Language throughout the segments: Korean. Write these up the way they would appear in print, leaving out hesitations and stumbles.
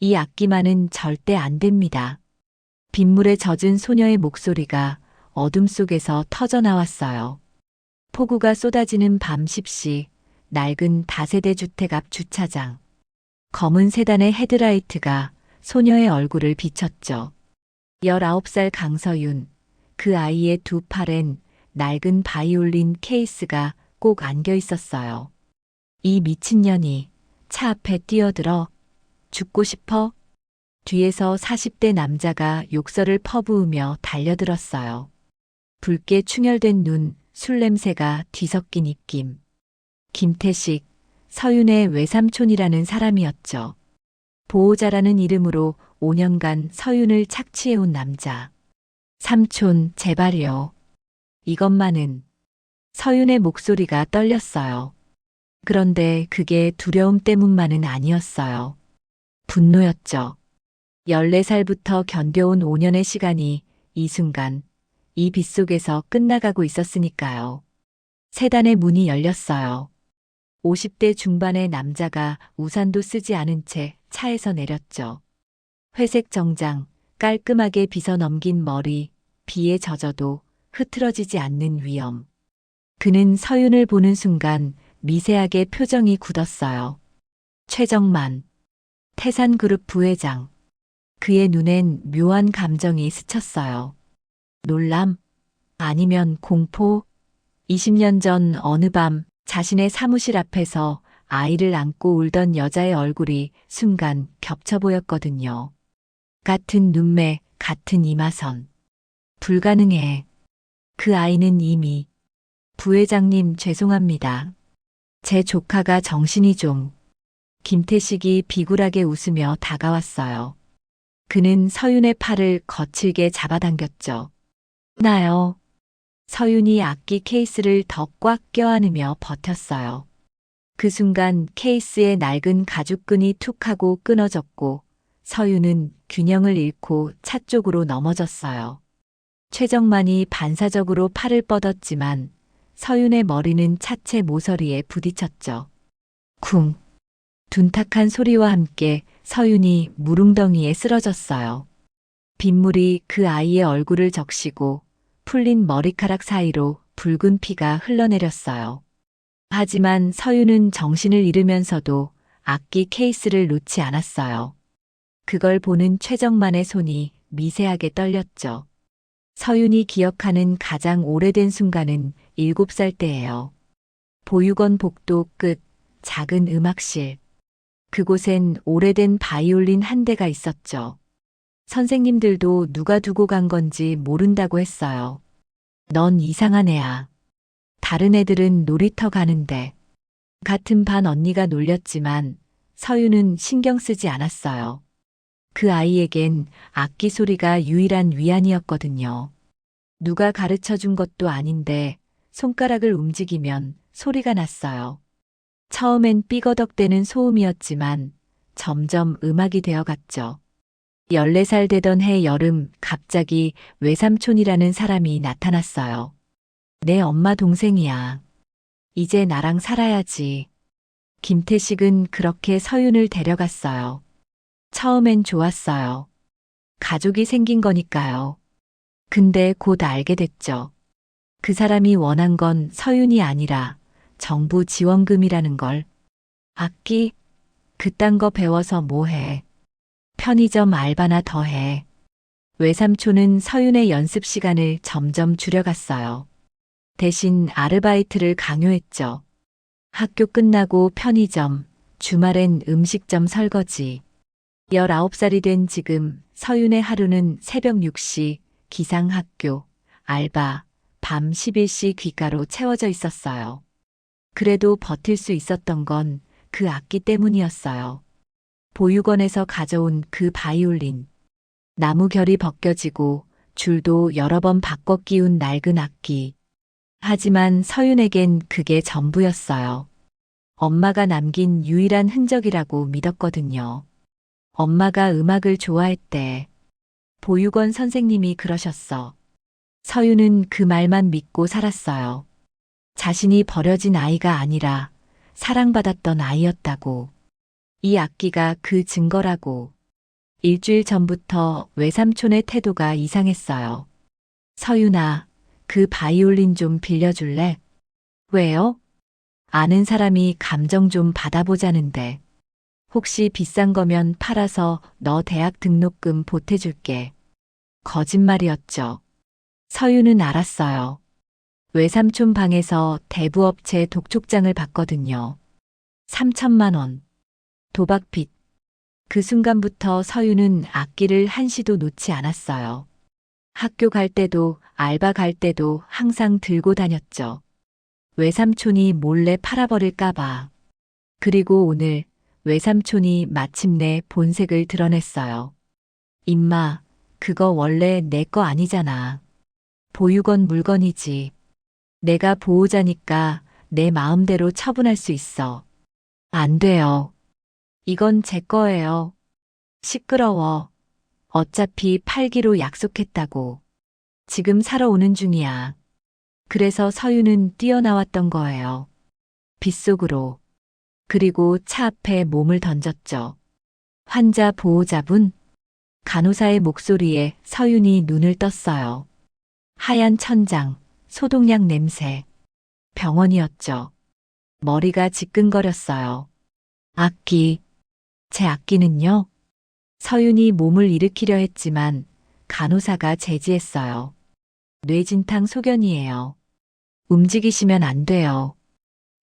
이 악기만은 절대 안 됩니다. 빗물에 젖은 소녀의 목소리가 어둠 속에서 터져 나왔어요. 폭우가 쏟아지는 밤 10시, 낡은 다세대 주택 앞 주차장. 검은 세단의 헤드라이트가 소녀의 얼굴을 비췄죠. 19살 강서윤, 그 아이의 두 팔엔 낡은 바이올린 케이스가 꼭 안겨 있었어요. 이 미친년이 차 앞에 뛰어들어 죽고 싶어? 뒤에서 40대 남자가 욕설을 퍼부으며 달려들었어요. 붉게 충혈된 눈, 술 냄새가 뒤섞인 입김. 김태식, 서윤의 외삼촌이라는 사람이었죠. 보호자라는 이름으로 5년간 서윤을 착취해온 남자. 삼촌, 제발요. 이것만은. 서윤의 목소리가 떨렸어요. 그런데 그게 두려움 때문만은 아니었어요. 분노였죠. 14살부터 견뎌온 5년의 시간이 이 순간, 이 빗속에서 끝나가고 있었으니까요. 세단의 문이 열렸어요. 50대 중반의 남자가 우산도 쓰지 않은 채 차에서 내렸죠. 회색 정장, 깔끔하게 빗어 넘긴 머리, 비에 젖어도 흐트러지지 않는 위엄. 그는 서윤을 보는 순간 미세하게 표정이 굳었어요. 최정만, 태산그룹 부회장. 그의 눈엔 묘한 감정이 스쳤어요. 놀람? 아니면 공포? 20년 전 어느 밤 자신의 사무실 앞에서 아이를 안고 울던 여자의 얼굴이 순간 겹쳐 보였거든요. 같은 눈매, 같은 이마선. 불가능해. 그 아이는 이미. 부회장님 죄송합니다. 제 조카가 정신이 좀. 김태식이 비굴하게 웃으며 다가왔어요. 그는 서윤의 팔을 거칠게 잡아당겼죠. 나요. 서윤이 악기 케이스를 더 꽉 껴안으며 버텼어요. 그 순간 케이스의 낡은 가죽끈이 툭 하고 끊어졌고 서윤은 균형을 잃고 차 쪽으로 넘어졌어요. 최정만이 반사적으로 팔을 뻗었지만 서윤의 머리는 차체 모서리에 부딪혔죠. 쿵. 둔탁한 소리와 함께 서윤이 물웅덩이에 쓰러졌어요. 빗물이 그 아이의 얼굴을 적시고 풀린 머리카락 사이로 붉은 피가 흘러내렸어요. 하지만 서윤은 정신을 잃으면서도 악기 케이스를 놓지 않았어요. 그걸 보는 최정만의 손이 미세하게 떨렸죠. 서윤이 기억하는 가장 오래된 순간은 7살 때예요. 보육원 복도 끝, 작은 음악실. 그곳엔 오래된 바이올린 한 대가 있었죠. 선생님들도 누가 두고 간 건지 모른다고 했어요. 넌 이상한 애야. 다른 애들은 놀이터 가는데. 같은 반 언니가 놀렸지만 서윤은 신경 쓰지 않았어요. 그 아이에겐 악기 소리가 유일한 위안이었거든요. 누가 가르쳐 준 것도 아닌데 손가락을 움직이면 소리가 났어요. 처음엔 삐거덕대는 소음이었지만 점점 음악이 되어갔죠. 14살 되던 해 여름 갑자기 외삼촌이라는 사람이 나타났어요. 내 엄마 동생이야. 이제 나랑 살아야지. 김태식은 그렇게 서윤을 데려갔어요. 처음엔 좋았어요. 가족이 생긴 거니까요. 근데 곧 알게 됐죠. 그 사람이 원한 건 서윤이 아니라 정부 지원금이라는 걸. 악기? 그딴 거 배워서 뭐해. 편의점 알바나 더 해. 외삼촌은 서윤의 연습 시간을 점점 줄여갔어요. 대신 아르바이트를 강요했죠. 학교 끝나고 편의점, 주말엔 음식점 설거지. 19살이 된 지금 서윤의 하루는 새벽 6시, 기상학교, 알바, 밤 11시 귀가로 채워져 있었어요. 그래도 버틸 수 있었던 건 그 악기 때문이었어요. 보육원에서 가져온 그 바이올린. 나무 결이 벗겨지고 줄도 여러 번 바꿔 끼운 낡은 악기. 하지만 서윤에겐 그게 전부였어요. 엄마가 남긴 유일한 흔적이라고 믿었거든요. 엄마가 음악을 좋아했대. 보육원 선생님이 그러셨어. 서윤은 그 말만 믿고 살았어요. 자신이 버려진 아이가 아니라 사랑받았던 아이였다고. 이 악기가 그 증거라고. 일주일 전부터 외삼촌의 태도가 이상했어요. 서윤아, 그 바이올린 좀 빌려줄래? 왜요? 아는 사람이 감정 좀 받아보자는데. 혹시 비싼 거면 팔아서 너 대학 등록금 보태줄게. 거짓말이었죠. 서윤은 알았어요. 외삼촌 방에서 대부업체 독촉장을 봤거든요. 3천만 원. 도박빚. 그 순간부터 서윤은 악기를 한시도 놓지 않았어요. 학교 갈 때도 알바 갈 때도 항상 들고 다녔죠. 외삼촌이 몰래 팔아버릴까봐. 그리고 오늘 외삼촌이 마침내 본색을 드러냈어요. 임마, 그거 원래 내 거 아니잖아. 보유건 물건이지. 내가 보호자니까 내 마음대로 처분할 수 있어. 안 돼요. 이건 제 거예요. 시끄러워. 어차피 팔기로 약속했다고. 지금 사러 오는 중이야. 그래서 서유는 뛰어나왔던 거예요. 빗속으로. 그리고 차 앞에 몸을 던졌죠. 환자 보호자분? 간호사의 목소리에 서윤이 눈을 떴어요. 하얀 천장, 소독약 냄새. 병원이었죠. 머리가 지끈거렸어요. 악기. 제 악기는요? 서윤이 몸을 일으키려 했지만 간호사가 제지했어요. 뇌진탕 소견이에요. 움직이시면 안 돼요.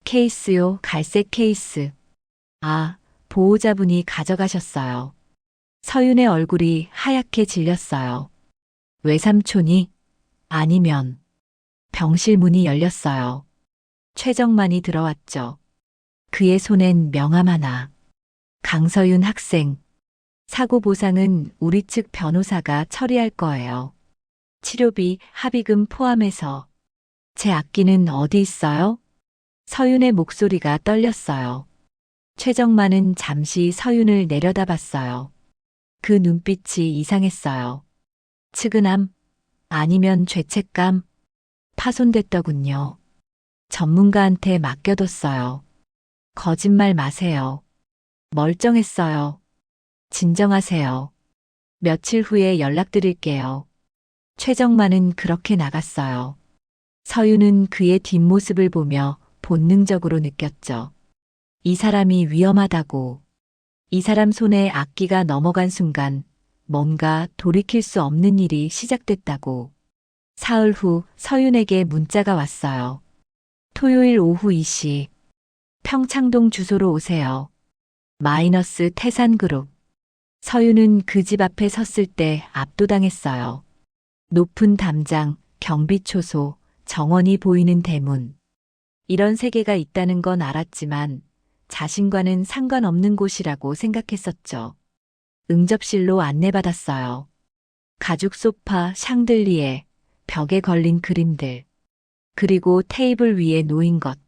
케이스요, 갈색 케이스. 아, 보호자분이 가져가셨어요. 서윤의 얼굴이 하얗게 질렸어요. 외삼촌이? 아니면. 병실 문이 열렸어요. 최정만이 들어왔죠. 그의 손엔 명함 하나. 강서윤 학생. 사고 보상은 우리 측 변호사가 처리할 거예요. 치료비, 합의금 포함해서. 제 악기는 어디 있어요? 서윤의 목소리가 떨렸어요. 최정만은 잠시 서윤을 내려다봤어요. 그 눈빛이 이상했어요. 측은함, 아니면 죄책감, 파손됐더군요. 전문가한테 맡겨뒀어요. 거짓말 마세요. 멀쩡했어요. 진정하세요. 며칠 후에 연락드릴게요. 최정만은 그렇게 나갔어요. 서윤은 그의 뒷모습을 보며 본능적으로 느꼈죠. 이 사람이 위험하다고. 이 사람 손에 악기가 넘어간 순간 뭔가 돌이킬 수 없는 일이 시작됐다고. 사흘 후 서윤에게 문자가 왔어요. 토요일 오후 2시. 평창동 주소로 오세요. 마이너스 태산그룹. 서윤은 그 집 앞에 섰을 때 압도당했어요. 높은 담장, 경비초소, 정원이 보이는 대문. 이런 세계가 있다는 건 알았지만 자신과는 상관없는 곳이라고 생각했었죠. 응접실로 안내받았어요. 가죽 소파, 샹들리에, 벽에 걸린 그림들. 그리고 테이블 위에 놓인 것.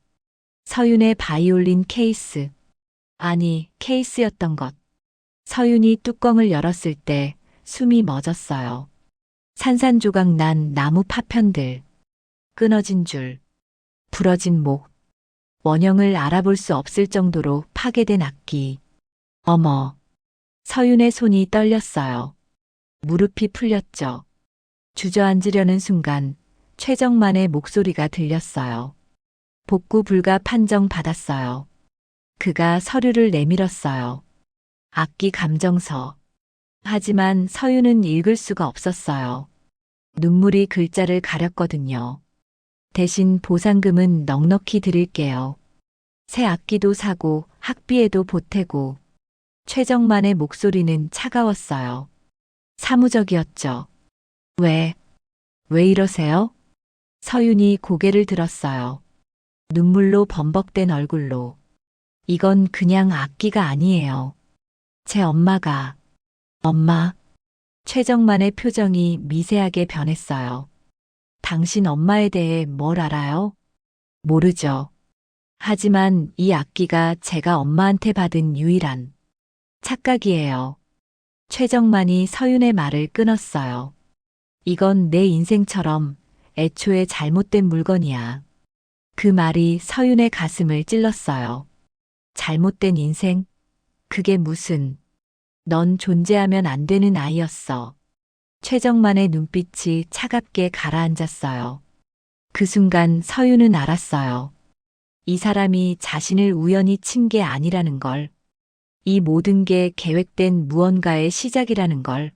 서윤의 바이올린 케이스. 아니, 케이스였던 것. 서윤이 뚜껑을 열었을 때 숨이 멎었어요. 산산조각 난 나무 파편들. 끊어진 줄. 부러진 목. 원형을 알아볼 수 없을 정도로 파괴된 악기. 어머. 서윤의 손이 떨렸어요. 무릎이 풀렸죠. 주저앉으려는 순간 최정만의 목소리가 들렸어요. 복구 불가 판정 받았어요. 그가 서류를 내밀었어요. 악기 감정서. 하지만 서윤은 읽을 수가 없었어요. 눈물이 글자를 가렸거든요. 대신 보상금은 넉넉히 드릴게요. 새 악기도 사고 학비에도 보태고. 최정만의 목소리는 차가웠어요. 사무적이었죠. 왜 이러세요? 서윤이 고개를 들었어요. 눈물로 범벅된 얼굴로. 이건 그냥 악기가 아니에요. 제 엄마가. 엄마. 최정만의 표정이 미세하게 변했어요. 당신 엄마에 대해 뭘 알아요? 모르죠. 하지만 이 악기가 제가 엄마한테 받은 유일한 착각이에요. 최정만이 서윤의 말을 끊었어요. 이건 내 인생처럼 애초에 잘못된 물건이야. 그 말이 서윤의 가슴을 찔렀어요. 잘못된 인생? 그게 무슨. 넌 존재하면 안 되는 아이였어. 최정만의 눈빛이 차갑게 가라앉았어요. 그 순간 서유는 알았어요. 이 사람이 자신을 우연히 친 게 아니라는 걸. 이 모든 게 계획된 무언가의 시작이라는 걸.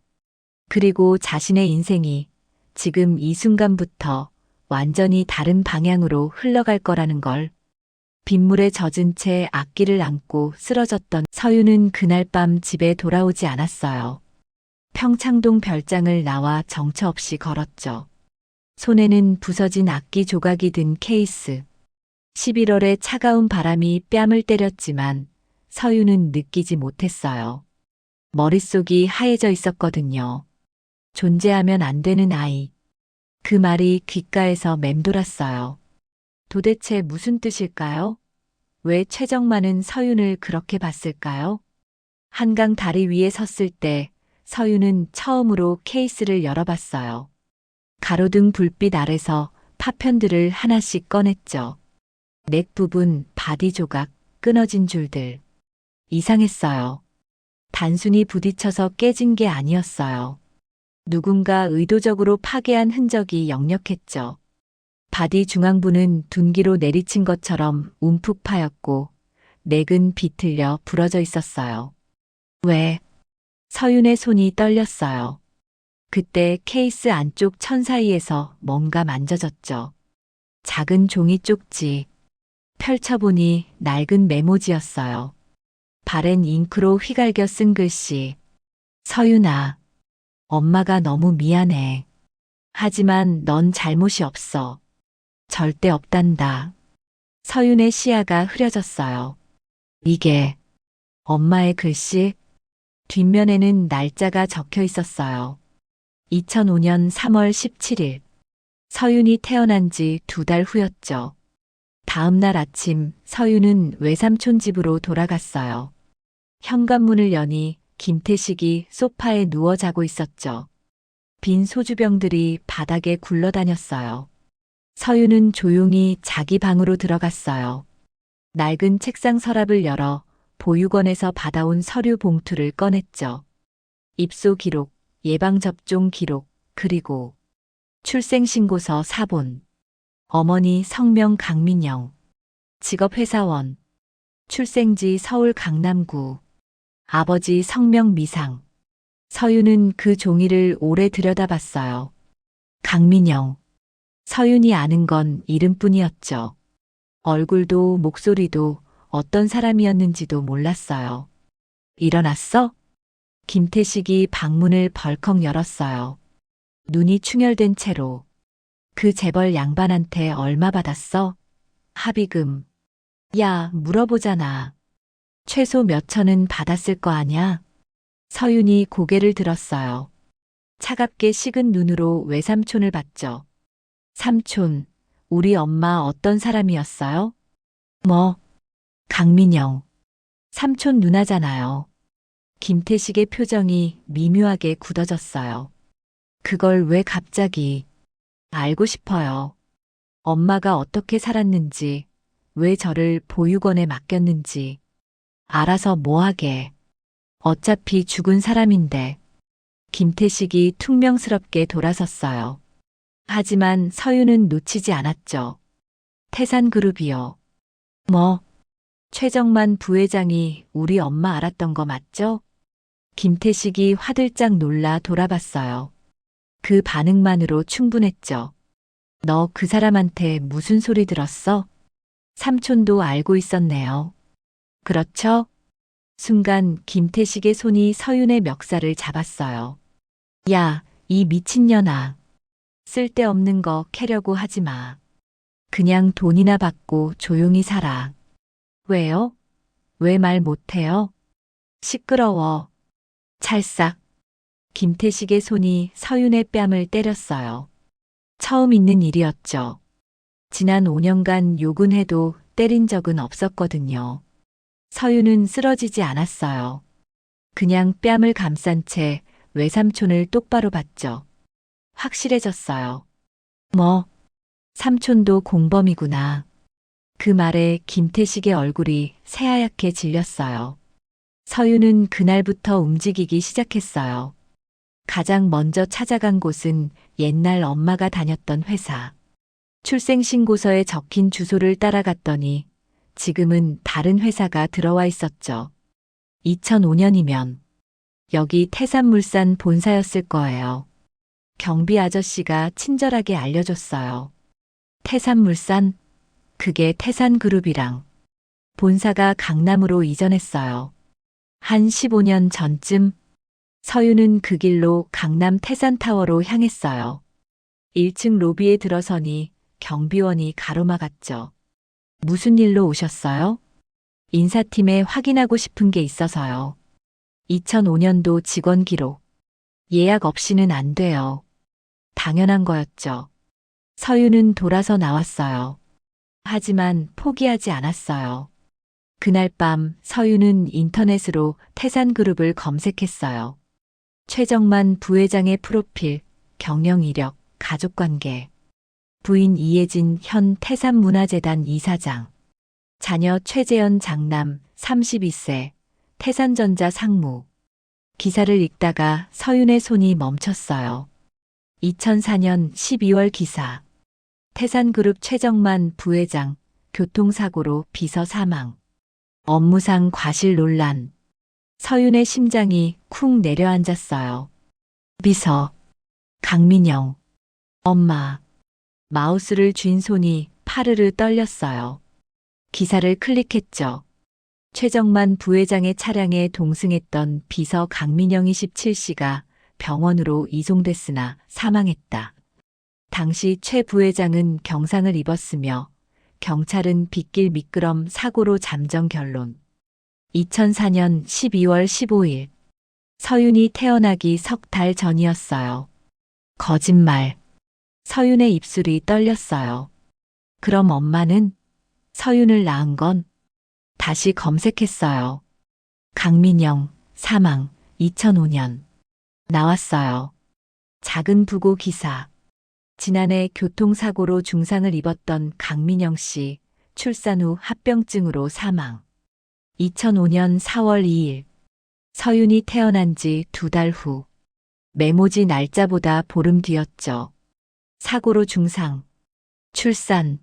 그리고 자신의 인생이 지금 이 순간부터 완전히 다른 방향으로 흘러갈 거라는 걸. 빗물에 젖은 채 악기를 안고 쓰러졌던 서유는 그날 밤 집에 돌아오지 않았어요. 평창동 별장을 나와 정처 없이 걸었죠. 손에는 부서진 악기 조각이 든 케이스. 11월의 차가운 바람이 뺨을 때렸지만 서유는 느끼지 못했어요. 머릿속이 하얘져 있었거든요. 존재하면 안 되는 아이. 그 말이 귓가에서 맴돌았어요. 도대체 무슨 뜻일까요? 왜 최정만은 서윤을 그렇게 봤을까요? 한강 다리 위에 섰을 때 서윤은 처음으로 케이스를 열어봤어요. 가로등 불빛 아래서 파편들을 하나씩 꺼냈죠. 넥 부분, 바디 조각, 끊어진 줄들. 이상했어요. 단순히 부딪혀서 깨진 게 아니었어요. 누군가 의도적으로 파괴한 흔적이 역력했죠. 바디 중앙부는 둔기로 내리친 것처럼 움푹 파였고 넥은 비틀려 부러져 있었어요. 왜? 서윤의 손이 떨렸어요. 그때 케이스 안쪽 천 사이에서 뭔가 만져졌죠. 작은 종이 쪽지. 펼쳐보니 낡은 메모지였어요. 바랜 잉크로 휘갈겨 쓴 글씨. 서윤아, 엄마가 너무 미안해. 하지만 넌 잘못이 없어. 절대 없단다. 서윤의 시야가 흐려졌어요. 이게 엄마의 글씨? 뒷면에는 날짜가 적혀 있었어요. 2005년 3월 17일. 서윤이 태어난 지 2달 후였죠. 다음 날 아침 서윤은 외삼촌 집으로 돌아갔어요. 현관문을 여니 김태식이 소파에 누워 자고 있었죠. 빈 소주병들이 바닥에 굴러다녔어요. 서윤은 조용히 자기 방으로 들어갔어요. 낡은 책상 서랍을 열어 보육원에서 받아온 서류 봉투를 꺼냈죠. 입소 기록, 예방접종 기록, 그리고 출생신고서 사본. 어머니 성명 강민영. 직업 회사원. 출생지 서울 강남구. 아버지 성명 미상. 서윤은 그 종이를 오래 들여다봤어요. 강민영. 서윤이 아는 건 이름뿐이었죠. 얼굴도 목소리도 어떤 사람이었는지도 몰랐어요. 일어났어? 김태식이 방문을 벌컥 열었어요. 눈이 충혈된 채로. 그 재벌 양반한테 얼마 받았어? 합의금. 야, 물어보잖아. 최소 몇 천은 받았을 거 아냐? 서윤이 고개를 들었어요. 차갑게 식은 눈으로 외삼촌을 봤죠. 삼촌, 우리 엄마 어떤 사람이었어요? 뭐? 강민영. 삼촌 누나잖아요. 김태식의 표정이 미묘하게 굳어졌어요. 그걸 왜 갑자기? 알고 싶어요. 엄마가 어떻게 살았는지, 왜 저를 보육원에 맡겼는지. 알아서 뭐하게. 어차피 죽은 사람인데. 김태식이 퉁명스럽게 돌아섰어요. 하지만 서윤은 놓치지 않았죠. 태산그룹이요. 뭐? 최정만 부회장이 우리 엄마 알았던 거 맞죠? 김태식이 화들짝 놀라 돌아봤어요. 그 반응만으로 충분했죠. 너 그 사람한테 무슨 소리 들었어? 삼촌도 알고 있었네요. 그렇죠? 순간 김태식의 손이 서윤의 멱살을 잡았어요. 야, 이 미친년아. 쓸데없는 거 캐려고 하지 마. 그냥 돈이나 받고 조용히 살아. 왜요? 왜 말 못해요? 시끄러워. 찰싹. 김태식의 손이 서윤의 뺨을 때렸어요. 처음 있는 일이었죠. 지난 5년간 욕은 해도 때린 적은 없었거든요. 서윤은 쓰러지지 않았어요. 그냥 뺨을 감싼 채 외삼촌을 똑바로 봤죠. 확실해졌어요. 뭐, 삼촌도 공범이구나. 그 말에 김태식의 얼굴이 새하얗게 질렸어요. 서윤은 그날부터 움직이기 시작했어요. 가장 먼저 찾아간 곳은 옛날 엄마가 다녔던 회사. 출생신고서에 적힌 주소를 따라갔더니 지금은 다른 회사가 들어와 있었죠. 2005년이면 여기 태산물산 본사였을 거예요. 경비 아저씨가 친절하게 알려줬어요. 태산물산? 그게 태산그룹이랑 본사가 강남으로 이전했어요. 한 15년 전쯤 서윤은 그 길로 강남 태산타워로 향했어요. 1층 로비에 들어서니 경비원이 가로막았죠. 무슨 일로 오셨어요? 인사팀에 확인하고 싶은 게 있어서요. 2005년도 직원 기록. 예약 없이는 안 돼요. 당연한 거였죠. 서윤은 돌아서 나왔어요. 하지만 포기하지 않았어요. 그날 밤 서윤은 인터넷으로 태산그룹을 검색했어요. 최정만 부회장의 프로필, 경영 이력, 가족관계. 부인 이혜진 현 태산문화재단 이사장. 자녀 최재현 장남 32세, 태산전자 상무. 기사를 읽다가 서윤의 손이 멈췄어요. 2004년 12월 기사. 태산그룹 최정만 부회장, 교통사고로 비서 사망. 업무상 과실 논란. 서윤의 심장이 쿵 내려앉았어요. 비서. 강민영. 엄마. 마우스를 쥔 손이 파르르 떨렸어요. 기사를 클릭했죠. 최정만 부회장의 차량에 동승했던 비서 강민영 27씨가 병원으로 이송됐으나 사망했다. 당시 최 부회장은 경상을 입었으며 경찰은 빗길 미끄럼 사고로 잠정 결론. 2004년 12월 15일 서윤이 태어나기 석 달 전이었어요. 거짓말. 서윤의 입술이 떨렸어요. 그럼 엄마는? 서윤을 낳은 건? 다시 검색했어요. 강민영, 사망, 2005년. 나왔어요. 작은 부고 기사. 지난해 교통사고로 중상을 입었던 강민영 씨, 출산 후 합병증으로 사망. 2005년 4월 2일. 서윤이 태어난 지 2달 후. 메모지 날짜보다 보름 뒤였죠. 사고로 중상. 출산.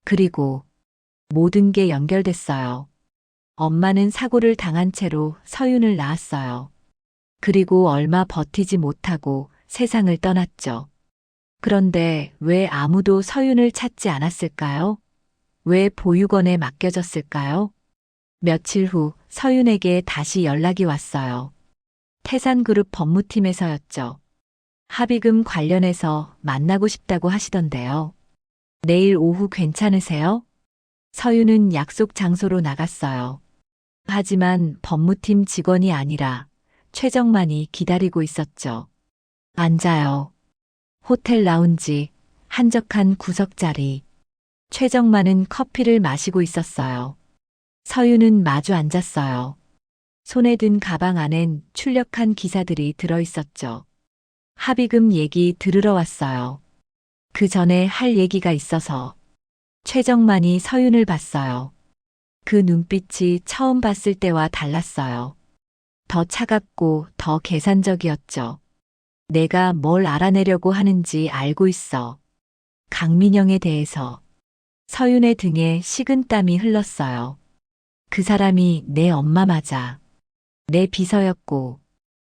그리고 모든 게 연결됐어요. 엄마는 사고를 당한 채로 서윤을 낳았어요. 그리고 얼마 버티지 못하고 세상을 떠났죠. 그런데 왜 아무도 서윤을 찾지 않았을까요? 왜 보육원에 맡겨졌을까요? 며칠 후 서윤에게 다시 연락이 왔어요. 태산그룹 법무팀에서였죠. 합의금 관련해서 만나고 싶다고 하시던데요. 내일 오후 괜찮으세요? 서윤은 약속 장소로 나갔어요. 하지만 법무팀 직원이 아니라 최정만이 기다리고 있었죠. 앉아요. 호텔 라운지, 한적한 구석자리. 최정만은 커피를 마시고 있었어요. 서윤은 마주 앉았어요. 손에 든 가방 안엔 출력한 기사들이 들어있었죠. 합의금 얘기 들으러 왔어요. 그 전에 할 얘기가 있어서. 최정만이 서윤을 봤어요. 그 눈빛이 처음 봤을 때와 달랐어요. 더 차갑고 더 계산적이었죠. 내가 뭘 알아내려고 하는지 알고 있어. 강민영에 대해서. 서윤의 등에 식은땀이 흘렀어요. 그 사람이 내 엄마 맞아. 내 비서였고.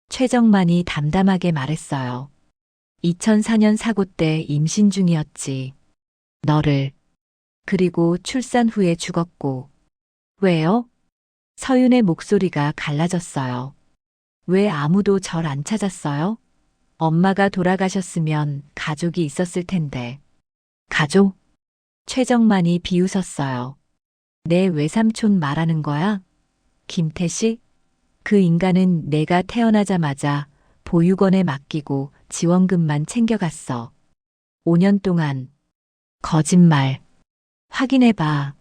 최정만이 담담하게 말했어요. 2004년 사고 때 임신 중이었지. 너를. 그리고 출산 후에 죽었고. 왜요? 서윤의 목소리가 갈라졌어요. 왜 아무도 절 안 찾았어요? 엄마가 돌아가셨으면 가족이 있었을 텐데. 가족? 최정만이 비웃었어요. 내 외삼촌 말하는 거야? 김태식? 그 인간은 내가 태어나자마자 보육원에 맡기고 지원금만 챙겨갔어. 5년 동안. 거짓말. 확인해봐.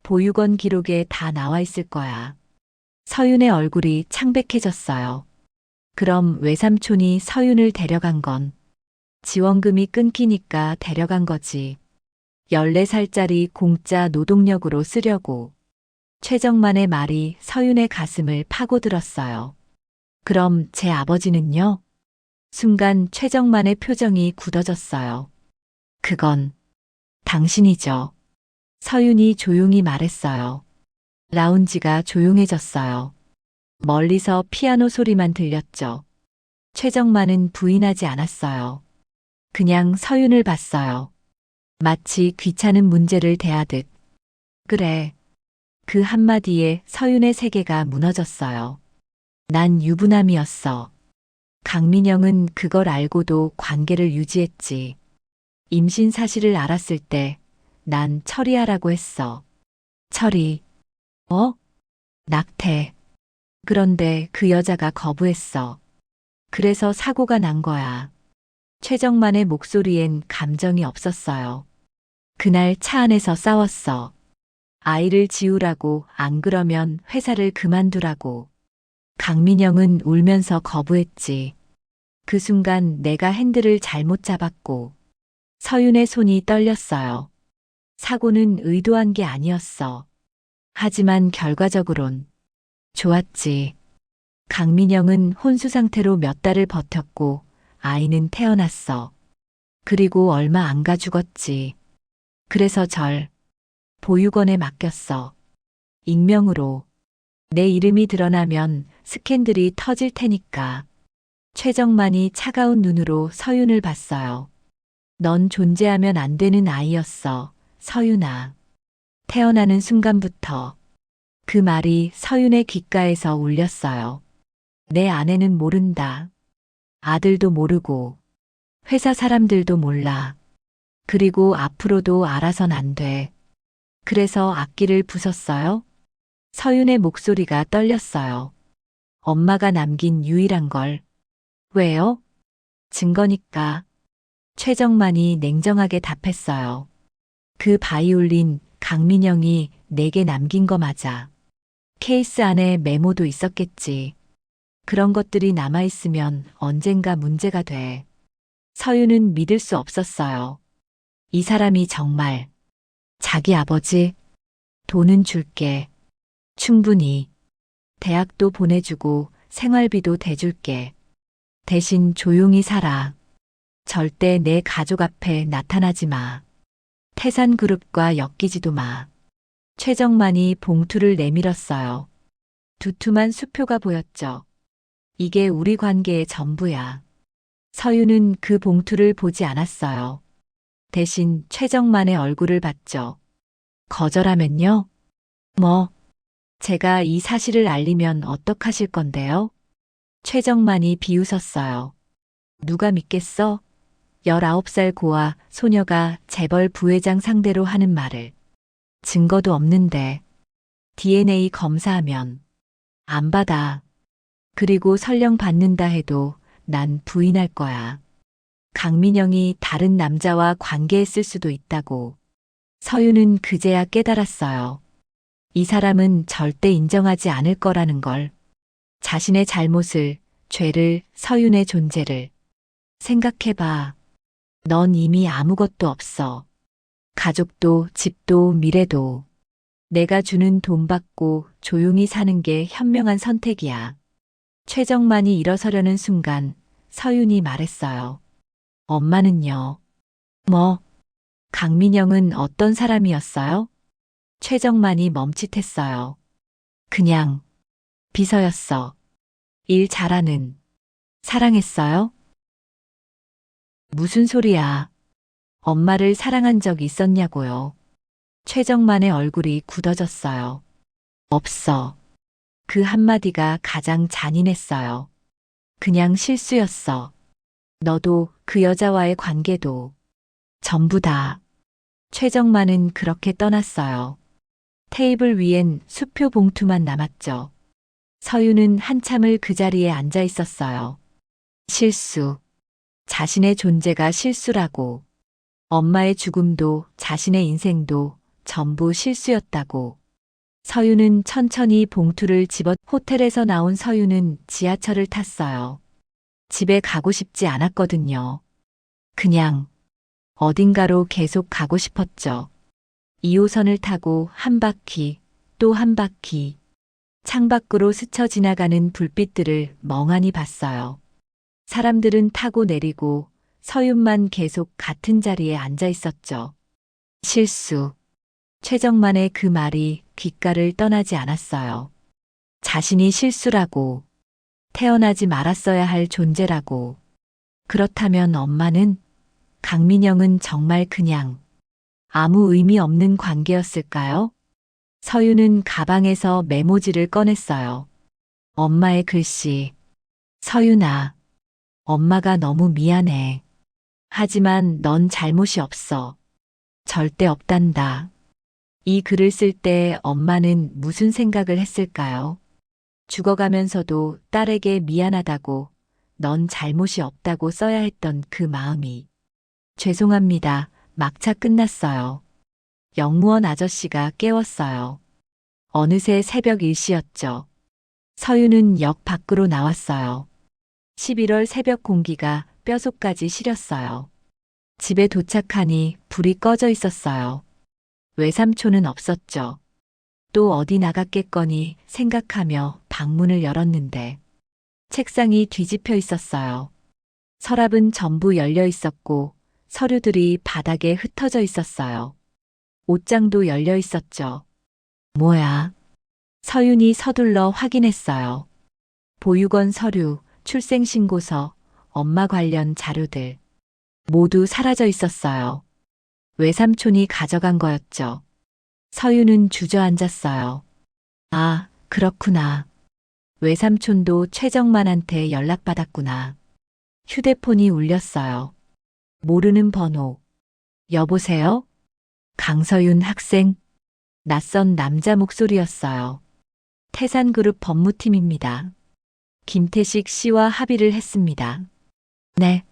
보육원 기록에 다 나와 있을 거야. 서윤의 얼굴이 창백해졌어요. 그럼 외삼촌이 서윤을 데려간 건 지원금이 끊기니까 데려간 거지. 14살짜리 공짜 노동력으로 쓰려고. 최정만의 말이 서윤의 가슴을 파고들었어요. 그럼 제 아버지는요? 순간 최정만의 표정이 굳어졌어요. 그건 당신이죠. 서윤이 조용히 말했어요. 라운지가 조용해졌어요. 멀리서 피아노 소리만 들렸죠. 최정만은 부인하지 않았어요. 그냥 서윤을 봤어요. 마치 귀찮은 문제를 대하듯. 그래. 그 한마디에 서윤의 세계가 무너졌어요. 난 유부남이었어. 강민영은 그걸 알고도 관계를 유지했지. 임신 사실을 알았을 때 난 처리하라고 했어. 처리. 낙태. 그런데 그 여자가 거부했어. 그래서 사고가 난 거야. 최정만의 목소리엔 감정이 없었어요. 그날 차 안에서 싸웠어. 아이를 지우라고, 안 그러면 회사를 그만두라고. 강민영은 울면서 거부했지. 그 순간 내가 핸들을 잘못 잡았고 서윤의 손이 떨렸어요. 사고는 의도한 게 아니었어. 하지만 결과적으론 좋았지. 강민영은 혼수 상태로 몇 달을 버텼고 아이는 태어났어. 그리고 얼마 안 가 죽었지. 그래서 절 보육원에 맡겼어. 익명으로. 내 이름이 드러나면 스캔들이 터질 테니까. 최정만이 차가운 눈으로 서윤을 봤어요. 넌 존재하면 안 되는 아이였어, 서윤아. 태어나는 순간부터. 그 말이 서윤의 귓가에서 울렸어요. 내 아내는 모른다. 아들도 모르고, 회사 사람들도 몰라. 그리고 앞으로도 알아선 안 돼. 그래서 악기를 부쉈어요? 서윤의 목소리가 떨렸어요. 엄마가 남긴 유일한 걸. 왜요? 증거니까. 최정만이 냉정하게 답했어요. 그 바이올린 강민영이 내게 남긴 거 맞아. 케이스 안에 메모도 있었겠지. 그런 것들이 남아있으면 언젠가 문제가 돼. 서윤은 믿을 수 없었어요. 이 사람이 정말 자기 아버지? 돈은 줄게. 충분히. 대학도 보내주고 생활비도 대줄게. 대신 조용히 살아. 절대 내 가족 앞에 나타나지 마. 태산그룹과 엮이지도 마. 최정만이 봉투를 내밀었어요. 두툼한 수표가 보였죠. 이게 우리 관계의 전부야. 서윤은 그 봉투를 보지 않았어요. 대신 최정만의 얼굴을 봤죠. 거절하면요? 뭐, 제가 이 사실을 알리면 어떡하실 건데요? 최정만이 비웃었어요. 누가 믿겠어? 19살 고아 소녀가 재벌 부회장 상대로 하는 말을. 증거도 없는데. DNA 검사하면 안 받아. 그리고 설령 받는다 해도 난 부인할 거야. 강민영이 다른 남자와 관계했을 수도 있다고. 서윤은 그제야 깨달았어요. 이 사람은 절대 인정하지 않을 거라는 걸. 자신의 잘못을, 죄를, 서윤의 존재를. 생각해봐. 넌 이미 아무것도 없어. 가족도, 집도, 미래도. 내가 주는 돈 받고 조용히 사는 게 현명한 선택이야. 최정만이 일어서려는 순간 서윤이 말했어요. 엄마는요? 뭐? 강민영은 어떤 사람이었어요? 최정만이 멈칫했어요. 그냥 비서였어. 일 잘하는. 사랑했어요? 무슨 소리야? 엄마를 사랑한 적 있었냐고요? 최정만의 얼굴이 굳어졌어요. 없어. 그 한마디가 가장 잔인했어요. 그냥 실수였어. 너도 그 여자와의 관계도. 전부 다. 최정만은 그렇게 떠났어요. 테이블 위엔 수표 봉투만 남았죠. 서윤은 한참을 그 자리에 앉아 있었어요. 실수. 자신의 존재가 실수라고. 엄마의 죽음도 자신의 인생도 전부 실수였다고. 서윤은 천천히 봉투를 집어 호텔에서 나온 서윤은 지하철을 탔어요. 집에 가고 싶지 않았거든요. 그냥 어딘가로 계속 가고 싶었죠. 2호선을 타고 한 바퀴, 또 한 바퀴. 창밖으로 스쳐 지나가는 불빛들을 멍하니 봤어요. 사람들은 타고 내리고 서윤만 계속 같은 자리에 앉아 있었죠. 실수. 최정만의 그 말이 귓가를 떠나지 않았어요. 자신이 실수라고, 태어나지 말았어야 할 존재라고. 그렇다면 엄마는, 강민영은 정말 그냥 아무 의미 없는 관계였을까요? 서윤은 가방에서 메모지를 꺼냈어요. 엄마의 글씨. 서윤아, 엄마가 너무 미안해. 하지만 넌 잘못이 없어. 절대 없단다. 이 글을 쓸 때 엄마는 무슨 생각을 했을까요? 죽어가면서도 딸에게 미안하다고, 넌 잘못이 없다고 써야 했던 그 마음이. 죄송합니다. 막차 끝났어요. 영무원 아저씨가 깨웠어요. 어느새 새벽 1시였죠. 서윤은 역 밖으로 나왔어요. 11월 새벽 공기가 뼛속까지 시렸어요. 집에 도착하니 불이 꺼져 있었어요. 외삼촌은 없었죠. 또 어디 나갔겠거니 생각하며 방문을 열었는데 책상이 뒤집혀 있었어요. 서랍은 전부 열려 있었고 서류들이 바닥에 흩어져 있었어요. 옷장도 열려 있었죠. 뭐야? 서윤이 서둘러 확인했어요. 보육원 서류, 출생신고서, 엄마 관련 자료들 모두 사라져 있었어요. 외삼촌이 가져간 거였죠. 서윤은 주저앉았어요. 아, 그렇구나. 외삼촌도 최정만한테 연락받았구나. 휴대폰이 울렸어요. 모르는 번호. 여보세요? 강서윤 학생? 낯선 남자 목소리였어요. 태산그룹 법무팀입니다. 김태식 씨와 합의를 했습니다. 네.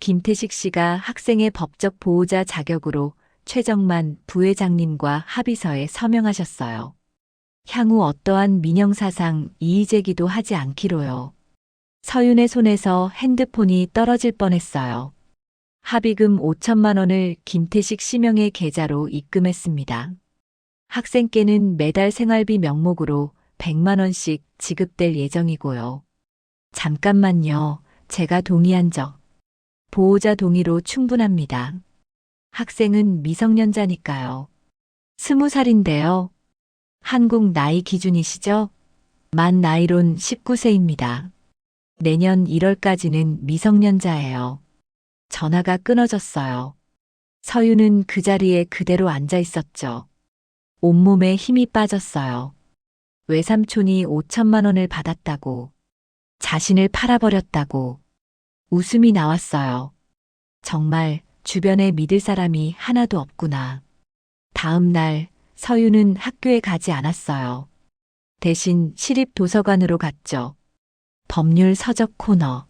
김태식 씨가 학생의 법적 보호자 자격으로 최정만 부회장님과 합의서에 서명하셨어요. 향후 어떠한 민영사상 이의제기도 하지 않기로요. 서윤의 손에서 핸드폰이 떨어질 뻔했어요. 합의금 5천만 원을 김태식 씨명의 계좌로 입금했습니다. 학생께는 매달 생활비 명목으로 100만 원씩 지급될 예정이고요. 잠깐만요. 제가 동의한 적. 보호자 동의로 충분합니다. 학생은 미성년자니까요. 20살인데요. 한국 나이 기준이시죠? 만 나이론 19세입니다. 내년 1월까지는 미성년자예요. 전화가 끊어졌어요. 서윤은 그 자리에 그대로 앉아 있었죠. 온몸에 힘이 빠졌어요. 외삼촌이 5천만 원을 받았다고, 자신을 팔아버렸다고, 웃음이 나왔어요. 정말 주변에 믿을 사람이 하나도 없구나. 다음 날 서윤은 학교에 가지 않았어요. 대신 시립도서관으로 갔죠. 법률 서적 코너.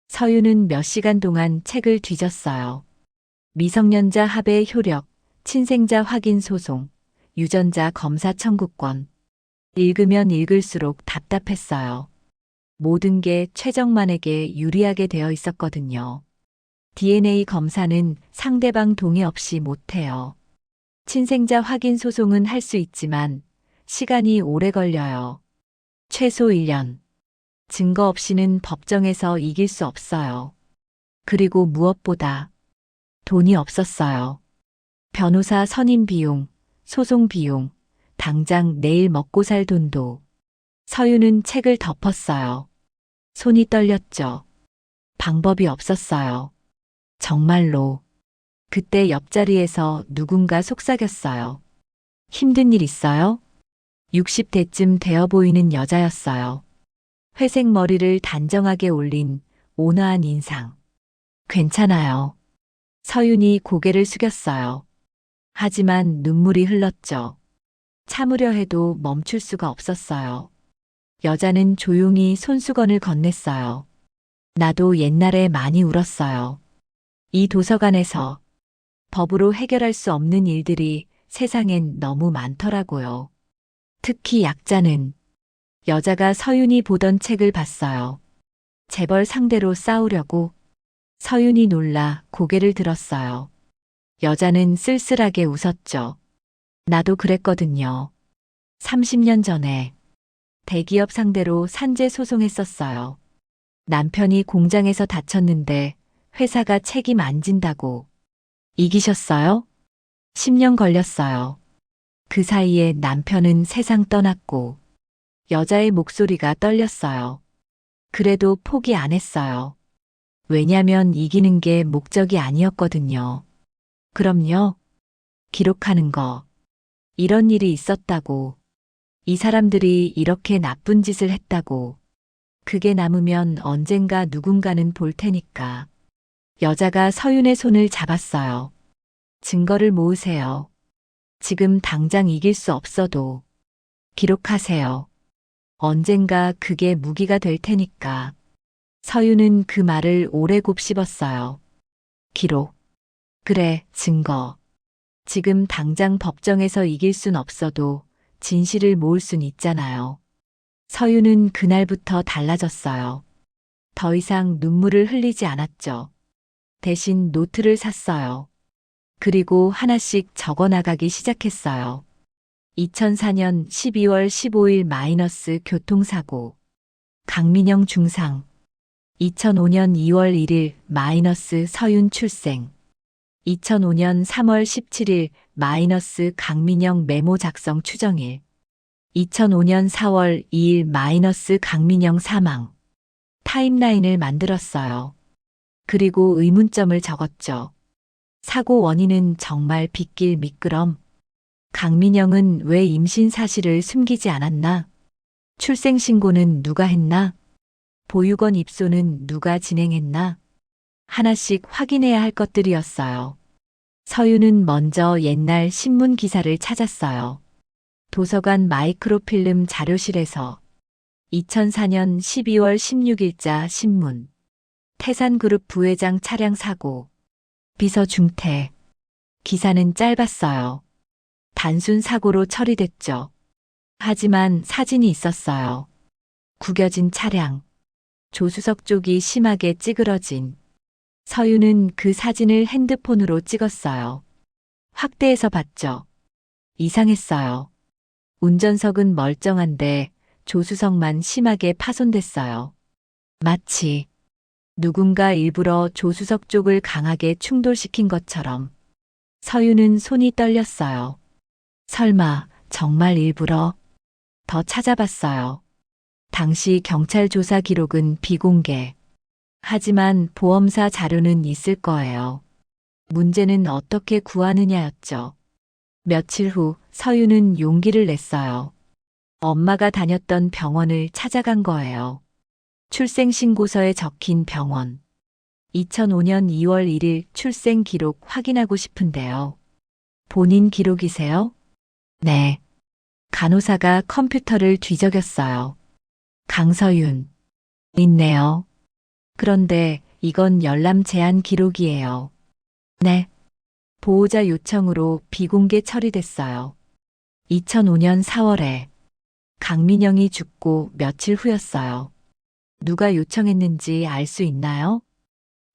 서윤은 몇 시간 동안 책을 뒤졌어요. 미성년자 합의 효력, 친생자 확인 소송, 유전자 검사 청구권. 읽으면 읽을수록 답답했어요. 모든 게 최정만에게 유리하게 되어 있었거든요. DNA 검사는 상대방 동의 없이 못해요. 친생자 확인 소송은 할 수 있지만 시간이 오래 걸려요. 최소 1년. 증거 없이는 법정에서 이길 수 없어요. 그리고 무엇보다 돈이 없었어요. 변호사 선임 비용, 소송 비용, 당장 내일 먹고 살 돈도. 서윤은 책을 덮었어요. 손이 떨렸죠. 방법이 없었어요. 정말로. 그때 옆자리에서 누군가 속삭였어요. 힘든 일 있어요? 60대쯤 되어 보이는 여자였어요. 회색 머리를 단정하게 올린 온화한 인상. 괜찮아요. 서윤이 고개를 숙였어요. 하지만 눈물이 흘렀죠. 참으려 해도 멈출 수가 없었어요. 여자는 조용히 손수건을 건넸어요. 나도 옛날에 많이 울었어요. 이 도서관에서 법으로 해결할 수 없는 일들이 세상엔 너무 많더라고요. 특히 약자는. 여자가 서윤이 보던 책을 봤어요. 재벌 상대로 싸우려고. 서윤이 놀라 고개를 들었어요. 여자는 쓸쓸하게 웃었죠. 나도 그랬거든요. 30년 전에 대기업 상대로 산재 소송했었어요. 남편이 공장에서 다쳤는데 회사가 책임 안 진다고. 이기셨어요? 10년 걸렸어요. 그 사이에 남편은 세상 떠났고 여자의 목소리가 떨렸어요. 그래도 포기 안 했어요. 왜냐면 이기는 게 목적이 아니었거든요. 그럼요. 기록하는 거. 이런 일이 있었다고. 이 사람들이 이렇게 나쁜 짓을 했다고. 그게 남으면 언젠가 누군가는 볼 테니까. 여자가 서윤의 손을 잡았어요. 증거를 모으세요. 지금 당장 이길 수 없어도 기록하세요. 언젠가 그게 무기가 될 테니까. 서윤은 그 말을 오래 곱씹었어요. 기록. 그래, 증거. 지금 당장 법정에서 이길 순 없어도 진실을 모을 순 있잖아요. 서윤은 그날부터 달라졌어요. 더 이상 눈물을 흘리지 않았죠. 대신 노트를 샀어요. 그리고 하나씩 적어 나가기 시작했어요. 2004년 12월 15일 마이너스 교통사고. 강민영 중상. 2005년 2월 1일 마이너스 서윤 출생. 2005년 3월 17일 마이너스 강민영 메모 작성 추정일. 2005년 4월 2일 마이너스 강민영 사망. 타임라인을 만들었어요. 그리고 의문점을 적었죠. 사고 원인은 정말 빗길 미끄럼. 강민영은 왜 임신 사실을 숨기지 않았나? 출생신고는 누가 했나? 보육원 입소는 누가 진행했나? 하나씩 확인해야 할 것들이었어요. 서윤은 먼저 옛날 신문 기사를 찾았어요. 도서관 마이크로필름 자료실에서 2004년 12월 16일자 신문. 태산그룹 부회장 차량 사고. 비서 중퇴. 기사는 짧았어요. 단순 사고로 처리됐죠. 하지만 사진이 있었어요. 구겨진 차량. 조수석 쪽이 심하게 찌그러진. 서윤은 그 사진을 핸드폰으로 찍었어요. 확대해서 봤죠. 이상했어요. 운전석은 멀쩡한데 조수석만 심하게 파손됐어요. 마치 누군가 일부러 조수석 쪽을 강하게 충돌시킨 것처럼. 서윤은 손이 떨렸어요. 설마 정말 일부러? 더 찾아봤어요. 당시 경찰 조사 기록은 비공개. 하지만 보험사 자료는 있을 거예요. 문제는 어떻게 구하느냐였죠. 며칠 후 서윤은 용기를 냈어요. 엄마가 다녔던 병원을 찾아간 거예요. 출생신고서에 적힌 병원. 2005년 2월 1일 출생 기록 확인하고 싶은데요. 본인 기록이세요? 네. 간호사가 컴퓨터를 뒤적였어요. 강서윤. 있네요. 그런데 이건 열람 제한 기록이에요. 네. 보호자 요청으로 비공개 처리됐어요. 2005년 4월에 강민영이 죽고 며칠 후였어요. 누가 요청했는지 알 수 있나요?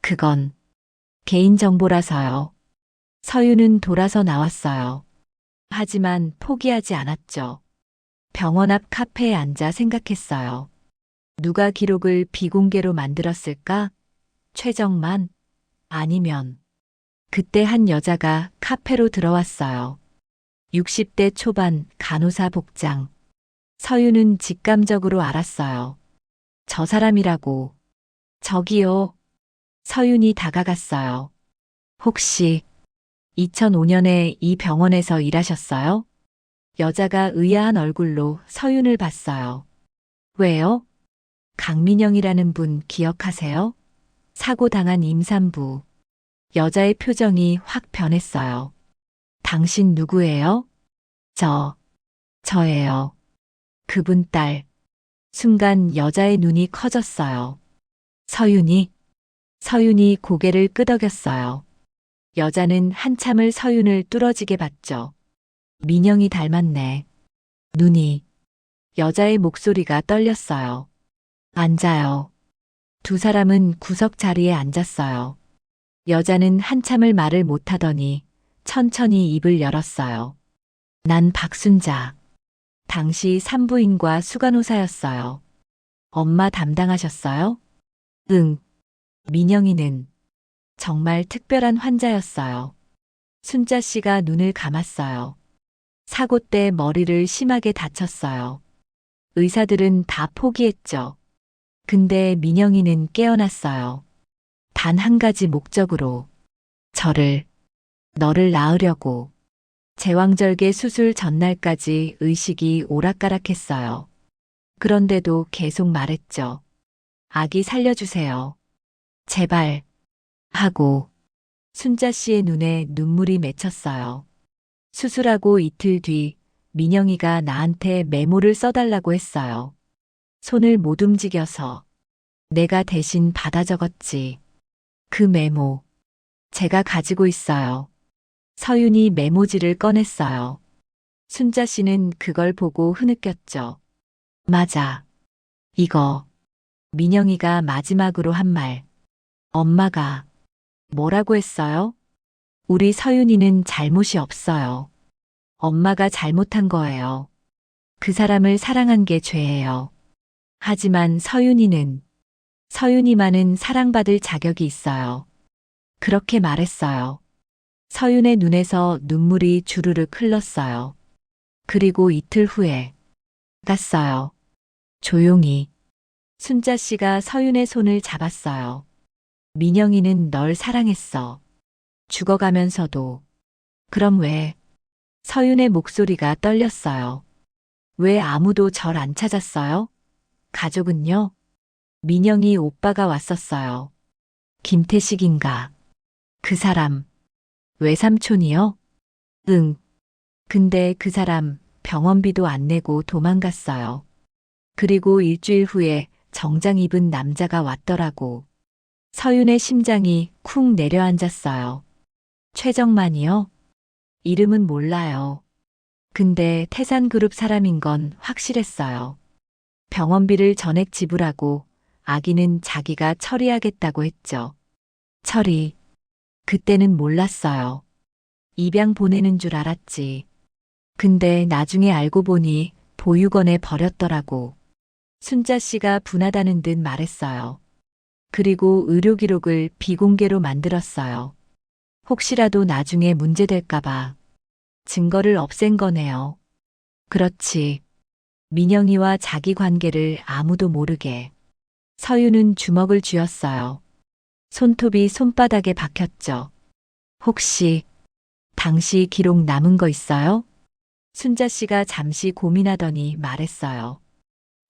그건 개인정보라서요. 서윤은 돌아서 나왔어요. 하지만 포기하지 않았죠. 병원 앞 카페에 앉아 생각했어요. 누가 기록을 비공개로 만들었을까? 최정만? 아니면 그때 한 여자가 카페로 들어왔어요. 60대 초반 간호사 복장. 서윤은 직감적으로 알았어요. 저 사람이라고. 저기요. 서윤이 다가갔어요. 혹시 2005년에 이 병원에서 일하셨어요? 여자가 의아한 얼굴로 서윤을 봤어요. 왜요? 강민영이라는 분 기억하세요? 사고 당한 임산부. 여자의 표정이 확 변했어요. 당신 누구예요? 저예요. 그분 딸. 순간 여자의 눈이 커졌어요. 서윤이 고개를 끄덕였어요. 여자는 한참을 서윤을 뚫어지게 봤죠. 민영이 닮았네. 눈이. 여자의 목소리가 떨렸어요. 앉아요. 두 사람은 구석 자리에 앉았어요. 여자는 한참을 말을 못하더니 천천히 입을 열었어요. 난 박순자. 당시 산부인과 수간호사였어요. 엄마 담당하셨어요? 응. 민영이는 정말 특별한 환자였어요. 순자 씨가 눈을 감았어요. 사고 때 머리를 심하게 다쳤어요. 의사들은 다 포기했죠. 근데 민영이는 깨어났어요. 단 한 가지 목적으로. 너를 낳으려고. 제왕절개 수술 전날까지 의식이 오락가락했어요. 그런데도 계속 말했죠. 아기 살려주세요. 제발. 하고 순자 씨의 눈에 눈물이 맺혔어요. 수술하고 이틀 뒤 민영이가 나한테 메모를 써달라고 했어요. 손을 못 움직여서 내가 대신 받아 적었지. 그 메모 제가 가지고 있어요. 서윤이 메모지를 꺼냈어요. 순자 씨는 그걸 보고 흐느꼈죠. 맞아. 이거 민영이가 마지막으로 한 말. 엄마가 뭐라고 했어요? 우리 서윤이는 잘못이 없어요. 엄마가 잘못한 거예요. 그 사람을 사랑한 게 죄예요. 하지만 서윤이만은 사랑받을 자격이 있어요. 그렇게 말했어요. 서윤의 눈에서 눈물이 주르륵 흘렀어요. 그리고 이틀 후에 갔어요. 조용히. 순자 씨가 서윤의 손을 잡았어요. 민영이는 널 사랑했어. 죽어가면서도. 그럼 왜? 서윤의 목소리가 떨렸어요. 왜 아무도 절 안 찾았어요? 가족은요? 민영이 오빠가 왔었어요. 김태식인가? 그 사람. 외삼촌이요? 응. 근데 그 사람 병원비도 안 내고 도망갔어요. 그리고 일주일 후에 정장 입은 남자가 왔더라고. 서윤의 심장이 쿵 내려앉았어요. 최정만이요? 이름은 몰라요. 근데 태산그룹 사람인 건 확실했어요. 병원비를 전액 지불하고 아기는 자기가 처리하겠다고 했죠. 처리. 그때는 몰랐어요. 입양 보내는 줄 알았지. 근데 나중에 알고 보니 보육원에 버렸더라고. 순자 씨가 분하다는 듯 말했어요. 그리고 의료 기록을 비공개로 만들었어요. 혹시라도 나중에 문제될까봐 증거를 없앤 거네요. 그렇지. 민영이와 자기 관계를 아무도 모르게. 서윤은 주먹을 쥐었어요. 손톱이 손바닥에 박혔죠. 혹시 당시 기록 남은 거 있어요? 순자 씨가 잠시 고민하더니 말했어요.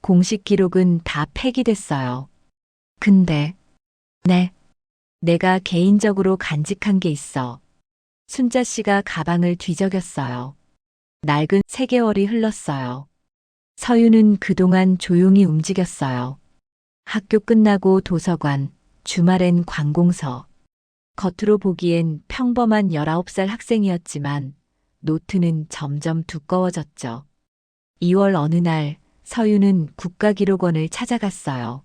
공식 기록은 다 폐기됐어요. 근데, 네, 내가 개인적으로 간직한 게 있어. 순자 씨가 가방을 뒤적였어요. 낡은 3개월이 흘렀어요. 서윤은 그동안 조용히 움직였어요. 학교 끝나고 도서관, 주말엔 관공서. 겉으로 보기엔 평범한 19살 학생이었지만 노트는 점점 두꺼워졌죠. 2월 어느 날 서윤은 국가기록원을 찾아갔어요.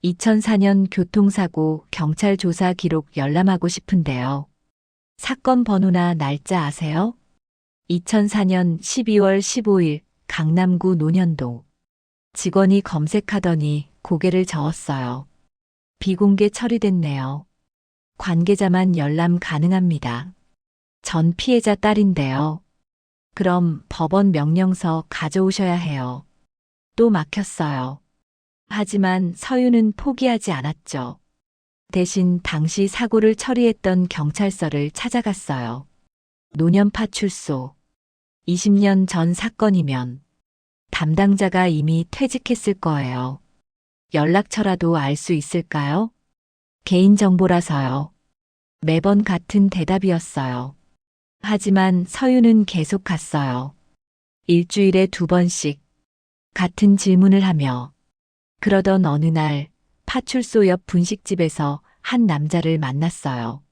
2004년 교통사고 경찰 조사 기록 열람하고 싶은데요. 사건 번호나 날짜 아세요? 2004년 12월 15일 강남구 논현동. 직원이 검색하더니 고개를 저었어요. 비공개 처리됐네요. 관계자만 열람 가능합니다. 전 피해자 딸인데요. 그럼 법원 명령서 가져오셔야 해요. 또 막혔어요. 하지만 서윤은 포기하지 않았죠. 대신 당시 사고를 처리했던 경찰서를 찾아갔어요. 노년파출소. 20년 전 사건이면 담당자가 이미 퇴직했을 거예요. 연락처라도 알 수 있을까요? 개인정보라서요. 매번 같은 대답이었어요. 하지만 서윤은 계속 갔어요. 일주일에 2번씩 같은 질문을 하며. 그러던 어느 날 파출소 옆 분식집에서 한 남자를 만났어요.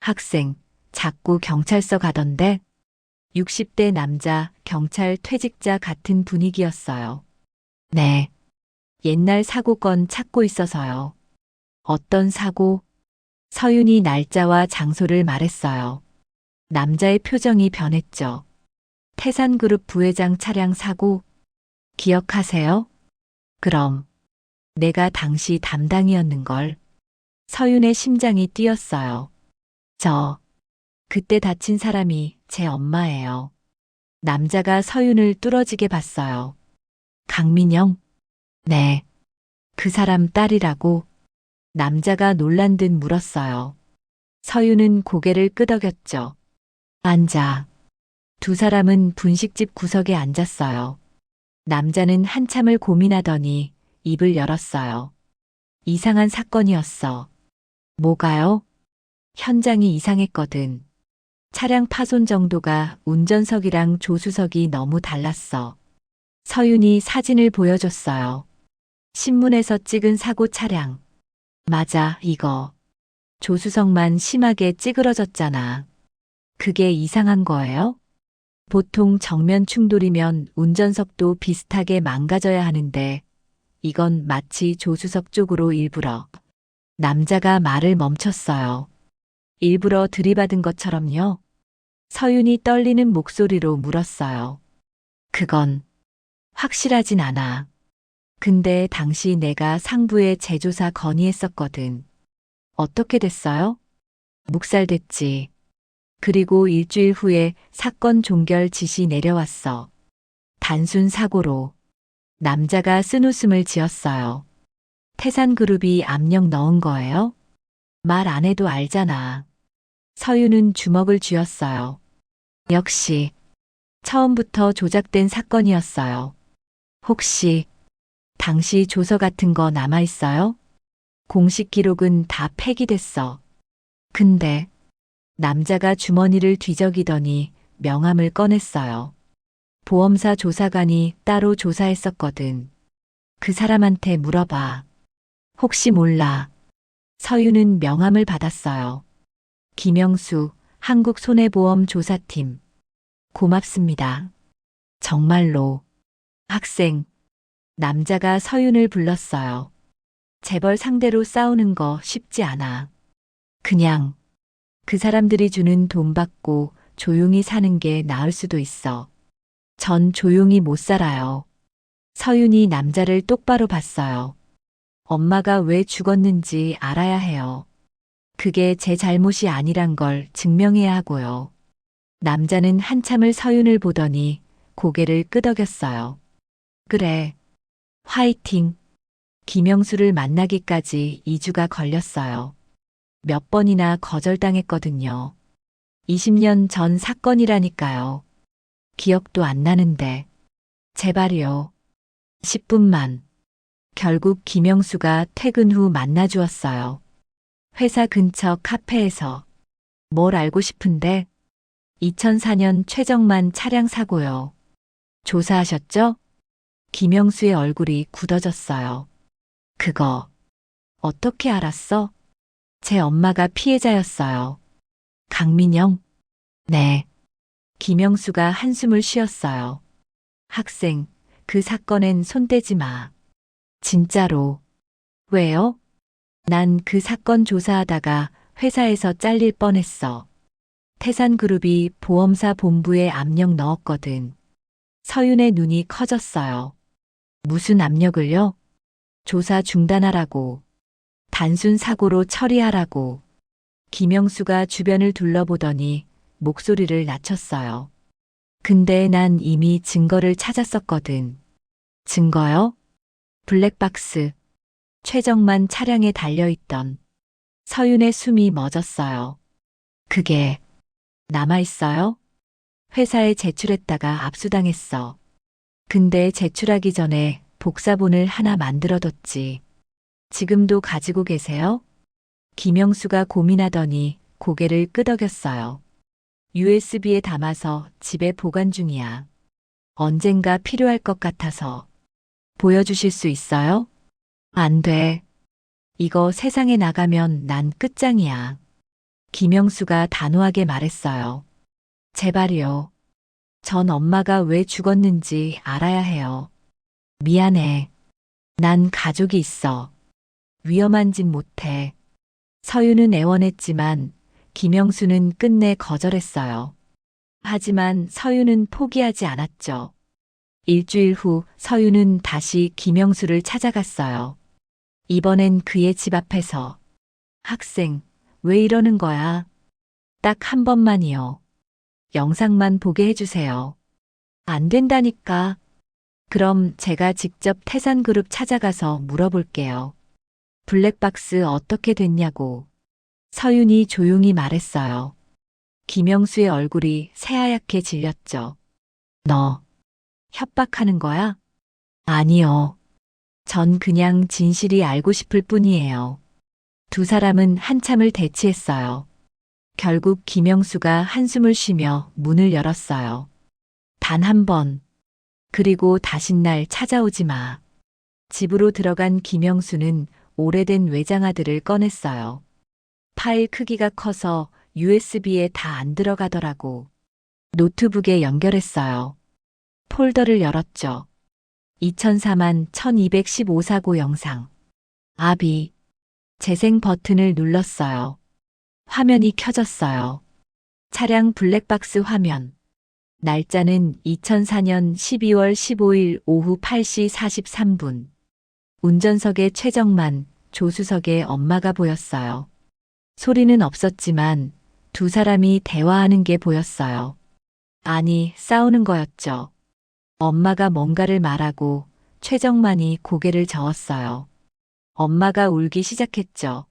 학생, 자꾸 경찰서 가던데? 60대 남자, 경찰 퇴직자 같은 분위기였어요. 네. 옛날 사고건 찾고 있어서요. 어떤 사고? 서윤이 날짜와 장소를 말했어요. 남자의 표정이 변했죠. 태산그룹 부회장 차량 사고 기억하세요? 그럼 내가 당시 담당이었는걸. 서윤의 심장이 뛰었어요. 그때 다친 사람이 제 엄마예요. 남자가 서윤을 뚫어지게 봤어요. 강민영? 네. 그 사람 딸이라고 남자가 놀란 듯 물었어요. 서윤은 고개를 끄덕였죠. 앉아. 두 사람은 분식집 구석에 앉았어요. 남자는 한참을 고민하더니 입을 열었어요. 이상한 사건이었어. 뭐가요? 현장이 이상했거든. 차량 파손 정도가 운전석이랑 조수석이 너무 달랐어. 서윤이 사진을 보여줬어요. 신문에서 찍은 사고 차량. 맞아, 이거. 조수석만 심하게 찌그러졌잖아. 그게 이상한 거예요? 보통 정면 충돌이면 운전석도 비슷하게 망가져야 하는데 이건 마치 조수석 쪽으로 일부러. 남자가 말을 멈췄어요. 일부러 들이받은 것처럼요. 서윤이 떨리는 목소리로 물었어요. 그건 확실하진 않아. 근데 당시 내가 상부에 재조사 건의했었거든. 어떻게 됐어요? 묵살됐지. 그리고 일주일 후에 사건 종결 지시 내려왔어. 단순 사고로. 남자가 쓴웃음을 지었어요. 태산그룹이 압력 넣은 거예요? 말 안 해도 알잖아. 서윤은 주먹을 쥐었어요. 역시 처음부터 조작된 사건이었어요. 혹시 당시 조서 같은 거 남아있어요? 공식 기록은 다 폐기됐어. 근데 남자가 주머니를 뒤적이더니 명함을 꺼냈어요. 보험사 조사관이 따로 조사했었거든. 그 사람한테 물어봐. 혹시 몰라. 서윤은 명함을 받았어요. 김영수, 한국손해보험조사팀. 고맙습니다. 정말로. 학생. 남자가 서윤을 불렀어요. 재벌 상대로 싸우는 거 쉽지 않아. 그냥 그 사람들이 주는 돈 받고 조용히 사는 게 나을 수도 있어. 전 조용히 못 살아요. 서윤이 남자를 똑바로 봤어요. 엄마가 왜 죽었는지 알아야 해요. 그게 제 잘못이 아니란 걸 증명해야 하고요. 남자는 한참을 서윤을 보더니 고개를 끄덕였어요. 그래. 화이팅. 김영수를 만나기까지 2주가 걸렸어요. 몇 번이나 거절당했거든요. 20년 전 사건이라니까요. 기억도 안 나는데. 제발요. 10분만. 결국 김영수가 퇴근 후 만나주었어요. 회사 근처 카페에서. 뭘 알고 싶은데? 2004년 최정만 차량 사고요. 조사하셨죠? 김영수의 얼굴이 굳어졌어요. 그거 어떻게 알았어? 제 엄마가 피해자였어요. 강민영? 네. 김영수가 한숨을 쉬었어요. 학생, 그 사건엔 손대지 마. 진짜로. 왜요? 난 그 사건 조사하다가 회사에서 잘릴 뻔했어. 태산그룹이 보험사 본부에 압력 넣었거든. 서윤의 눈이 커졌어요. 무슨 압력을요? 조사 중단하라고. 단순 사고로 처리하라고. 김영수가 주변을 둘러보더니 목소리를 낮췄어요. 근데 난 이미 증거를 찾았었거든. 증거요? 블랙박스. 최정만 차량에 달려있던. 서윤의 숨이 멎었어요. 그게 남아있어요? 회사에 제출했다가 압수당했어. 근데 제출하기 전에 복사본을 하나 만들어뒀지. 지금도 가지고 계세요? 김영수가 고민하더니 고개를 끄덕였어요. USB에 담아서 집에 보관 중이야. 언젠가 필요할 것 같아서. 보여주실 수 있어요? 안 돼. 이거 세상에 나가면 난 끝장이야. 김영수가 단호하게 말했어요. 제발요. 전 엄마가 왜 죽었는지 알아야 해요. 미안해. 난 가족이 있어. 위험한 짓 못해. 서윤은 애원했지만 김영수는 끝내 거절했어요. 하지만 서윤은 포기하지 않았죠. 일주일 후 서윤은 다시 김영수를 찾아갔어요. 이번엔 그의 집 앞에서 학생, 왜 이러는 거야? 딱 한 번만이요. 영상만 보게 해주세요. 안 된다니까. 그럼 제가 직접 태산그룹 찾아가서 물어볼게요. 블랙박스 어떻게 됐냐고. 서윤이 조용히 말했어요. 김영수의 얼굴이 새하얗게 질렸죠. 너 협박하는 거야? 아니요. 전 그냥 진실이 알고 싶을 뿐이에요. 두 사람은 한참을 대치했어요. 결국 김영수가 한숨을 쉬며 문을 열었어요. 단 한 번. 그리고 다신 날 찾아오지 마. 집으로 들어간 김영수는 오래된 외장하드를 꺼냈어요. 파일 크기가 커서 USB에 다 안 들어가더라고. 노트북에 연결했어요. 폴더를 열었죠. 2004만 1215 사고 영상. 아비. 재생 버튼을 눌렀어요. 화면이 켜졌어요. 차량 블랙박스 화면. 날짜는 2004년 12월 15일 오후 8시 43분. 운전석에 최정만, 조수석에 엄마가 보였어요. 소리는 없었지만 두 사람이 대화하는 게 보였어요. 아니, 싸우는 거였죠. 엄마가 뭔가를 말하고 최정만이 고개를 저었어요. 엄마가 울기 시작했죠.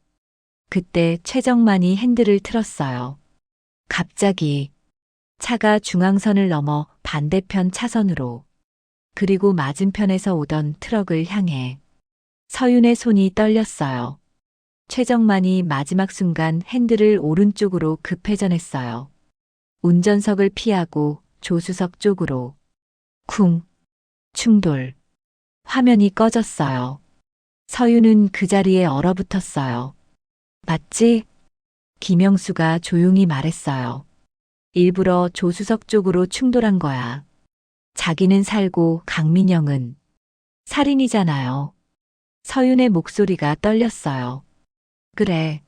그때 최정만이 핸들을 틀었어요. 갑자기 차가 중앙선을 넘어 반대편 차선으로, 그리고 맞은편에서 오던 트럭을 향해. 서윤의 손이 떨렸어요. 최정만이 마지막 순간 핸들을 오른쪽으로 급회전했어요. 운전석을 피하고 조수석 쪽으로. 쿵. 충돌. 화면이 꺼졌어요. 서윤은 그 자리에 얼어붙었어요. 맞지? 김영수가 조용히 말했어요. 일부러 조수석 쪽으로 충돌한 거야. 자기는 살고 강민영은 살인이잖아요. 서윤의 목소리가 떨렸어요. 그래.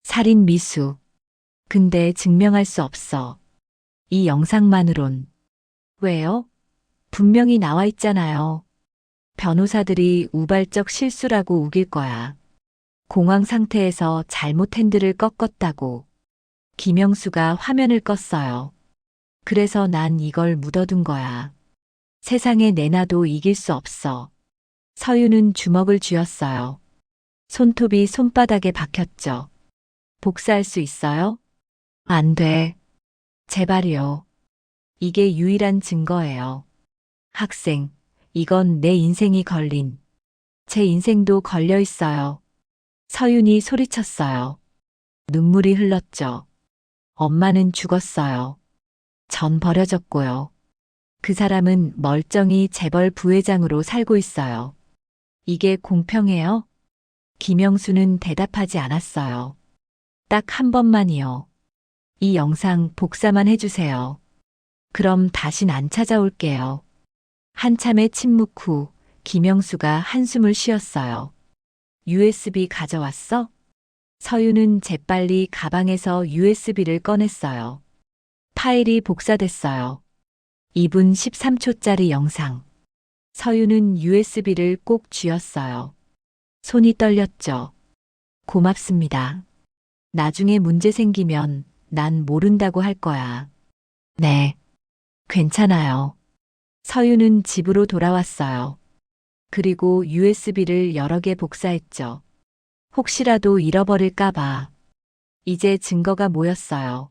살인 미수. 근데 증명할 수 없어. 이 영상만으론. 왜요? 분명히 나와 있잖아요. 변호사들이 우발적 실수라고 우길 거야. 공황 상태에서 잘못 핸들을 꺾었다고. 김영수가 화면을 껐어요. 그래서 난 이걸 묻어둔 거야. 세상에 내놔도 이길 수 없어. 서윤은 주먹을 쥐었어요. 손톱이 손바닥에 박혔죠. 복사할 수 있어요? 안 돼. 제발요. 이게 유일한 증거예요. 학생, 이건 내 인생이 걸린. 제 인생도 걸려 있어요. 서윤이 소리쳤어요. 눈물이 흘렀죠. 엄마는 죽었어요. 전 버려졌고요. 그 사람은 멀쩡히 재벌 부회장으로 살고 있어요. 이게 공평해요? 김영수는 대답하지 않았어요. 딱 한 번만이요. 이 영상 복사만 해주세요. 그럼 다신 안 찾아올게요. 한참의 침묵 후 김영수가 한숨을 쉬었어요. USB 가져왔어? 서윤은 재빨리 가방에서 USB를 꺼냈어요. 파일이 복사됐어요. 2분 13초짜리 영상. 서윤은 USB를 꼭 쥐었어요. 손이 떨렸죠. 고맙습니다. 나중에 문제 생기면 난 모른다고 할 거야. 네. 괜찮아요. 서윤은 집으로 돌아왔어요. 그리고 USB를 여러 개 복사했죠. 혹시라도 잃어버릴까봐. 이제 증거가 모였어요.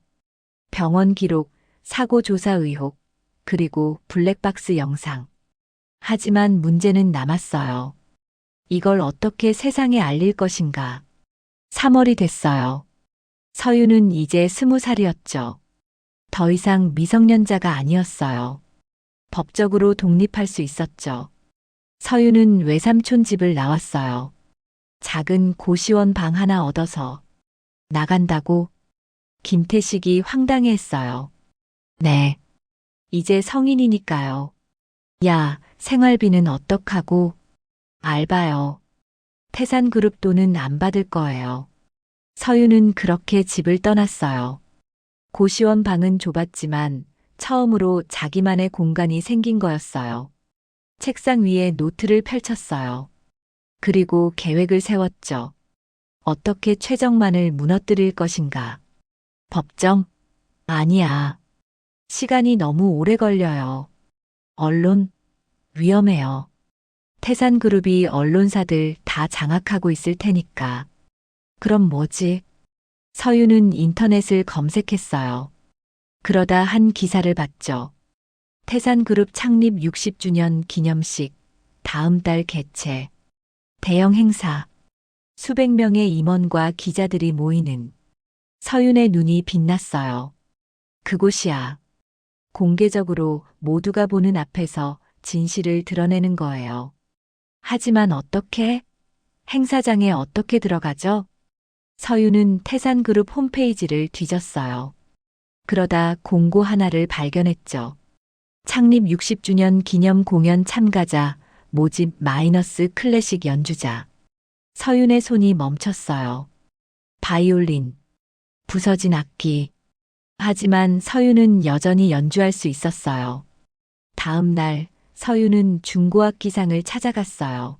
병원 기록, 사고 조사 의혹, 그리고 블랙박스 영상. 하지만 문제는 남았어요. 이걸 어떻게 세상에 알릴 것인가. 3월이 됐어요. 서윤은 이제 20살이었죠. 더 이상 미성년자가 아니었어요. 법적으로 독립할 수 있었죠. 서윤은 외삼촌 집을 나왔어요. 작은 고시원 방 하나 얻어서. 나간다고? 김태식이 황당해했어요. 네. 이제 성인이니까요. 야, 생활비는 어떡하고? 알바요. 태산그룹 돈은 안 받을 거예요. 서윤은 그렇게 집을 떠났어요. 고시원 방은 좁았지만 처음으로 자기만의 공간이 생긴 거였어요. 책상 위에 노트를 펼쳤어요. 그리고 계획을 세웠죠. 어떻게 최정만을 무너뜨릴 것인가. 법정? 아니야. 시간이 너무 오래 걸려요. 언론? 위험해요. 태산그룹이 언론사들 다 장악하고 있을 테니까. 그럼 뭐지? 서유는 인터넷을 검색했어요. 그러다 한 기사를 봤죠. 태산그룹 창립 60주년 기념식, 다음 달 개최, 대형 행사, 수백 명의 임원과 기자들이 모이는. 서윤의 눈이 빛났어요. 그곳이야. 공개적으로 모두가 보는 앞에서 진실을 드러내는 거예요. 하지만 어떻게? 행사장에 어떻게 들어가죠? 서윤은 태산그룹 홈페이지를 뒤졌어요. 그러다 공고 하나를 발견했죠. 창립 60주년 기념 공연 참가자, 모집 마이너스 클래식 연주자. 서윤의 손이 멈췄어요. 바이올린, 부서진 악기. 하지만 서윤은 여전히 연주할 수 있었어요. 다음 날 서윤은 중고악기상을 찾아갔어요.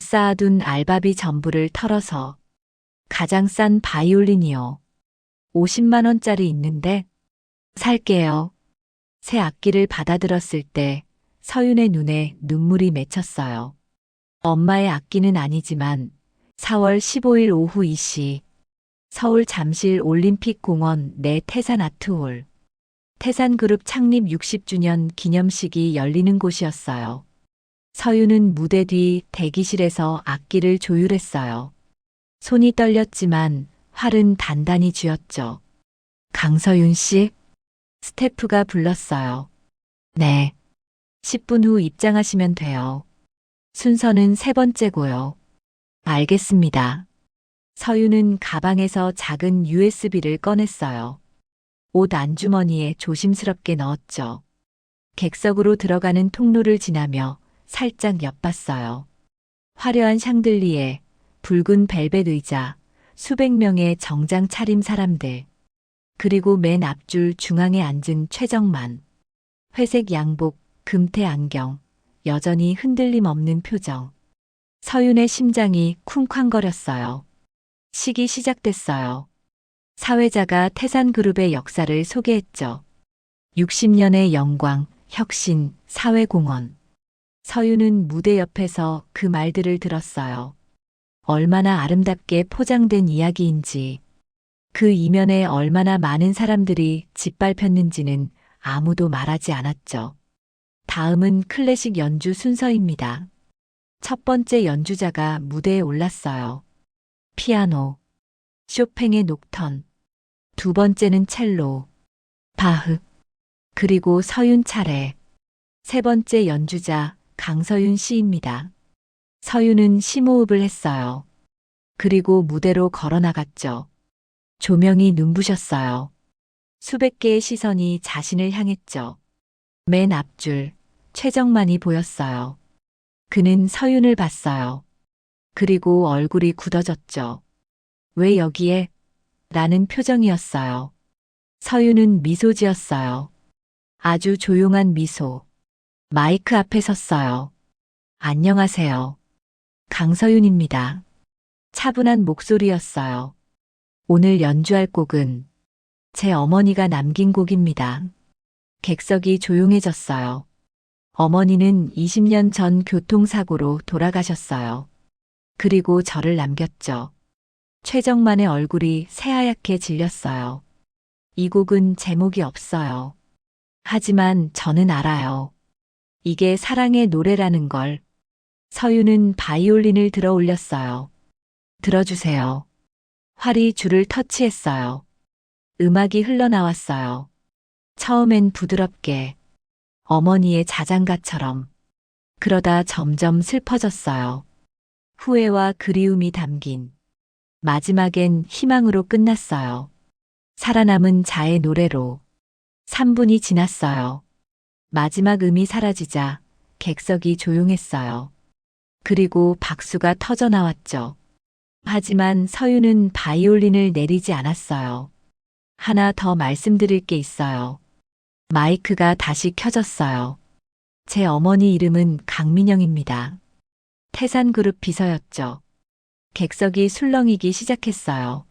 쌓아둔 알바비 전부를 털어서 가장 싼 바이올린이요. 50만 원짜리 있는데 살게요. 새 악기를 받아들었을 때 서윤의 눈에 눈물이 맺혔어요. 엄마의 악기는 아니지만 4월 15일 오후 2시 서울 잠실 올림픽 공원 내 태산 아트홀. 태산그룹 창립 60주년 기념식이 열리는 곳이었어요. 서윤은 무대 뒤 대기실에서 악기를 조율했어요. 손이 떨렸지만 활은 단단히 쥐었죠. 강서윤 씨? 스태프가 불렀어요. 네. 10분 후 입장하시면 돼요. 순서는 세 번째고요. 알겠습니다. 서윤은 가방에서 작은 USB를 꺼냈어요. 옷 안주머니에 조심스럽게 넣었죠. 객석으로 들어가는 통로를 지나며 살짝 엿봤어요. 화려한 샹들리에, 붉은 벨벳 의자, 수백 명의 정장 차림 사람들. 그리고 맨 앞줄 중앙에 앉은 최정만. 회색 양복, 금태 안경, 여전히 흔들림 없는 표정. 서윤의 심장이 쿵쾅거렸어요. 식이 시작됐어요. 사회자가 태산그룹의 역사를 소개했죠. 60년의 영광, 혁신, 사회공헌. 서윤은 무대 옆에서 그 말들을 들었어요. 얼마나 아름답게 포장된 이야기인지, 그 이면에 얼마나 많은 사람들이 짓밟혔는지는 아무도 말하지 않았죠. 다음은 클래식 연주 순서입니다. 첫 번째 연주자가 무대에 올랐어요. 피아노, 쇼팽의 녹턴. 두 번째는 첼로, 바흐. 그리고 서윤 차례. 세 번째 연주자 강서윤 씨입니다. 서윤은 심호흡을 했어요. 그리고 무대로 걸어 나갔죠. 조명이 눈부셨어요. 수백 개의 시선이 자신을 향했죠. 맨 앞줄, 최정만이 보였어요. 그는 서윤을 봤어요. 그리고 얼굴이 굳어졌죠. 왜 여기에? 라는 표정이었어요. 서윤은 미소 지었어요. 아주 조용한 미소. 마이크 앞에 섰어요. 안녕하세요. 강서윤입니다. 차분한 목소리였어요. 오늘 연주할 곡은 제 어머니가 남긴 곡입니다. 객석이 조용해졌어요. 어머니는 20년 전 교통사고로 돌아가셨어요. 그리고 저를 남겼죠. 최정만의 얼굴이 새하얗게 질렸어요. 이 곡은 제목이 없어요. 하지만 저는 알아요. 이게 사랑의 노래라는 걸. 서윤은 바이올린을 들어 올렸어요. 들어주세요. 활이 줄을 터치했어요. 음악이 흘러나왔어요. 처음엔 부드럽게, 어머니의 자장가처럼. 그러다 점점 슬퍼졌어요. 후회와 그리움이 담긴. 마지막엔 희망으로 끝났어요. 살아남은 자의 노래로. 3분이 지났어요. 마지막 음이 사라지자 객석이 조용했어요. 그리고 박수가 터져 나왔죠. 하지만 서윤은 바이올린을 내리지 않았어요. 하나 더 말씀드릴 게 있어요. 마이크가 다시 켜졌어요. 제 어머니 이름은 강민영입니다. 태산그룹 비서였죠. 객석이 술렁이기 시작했어요.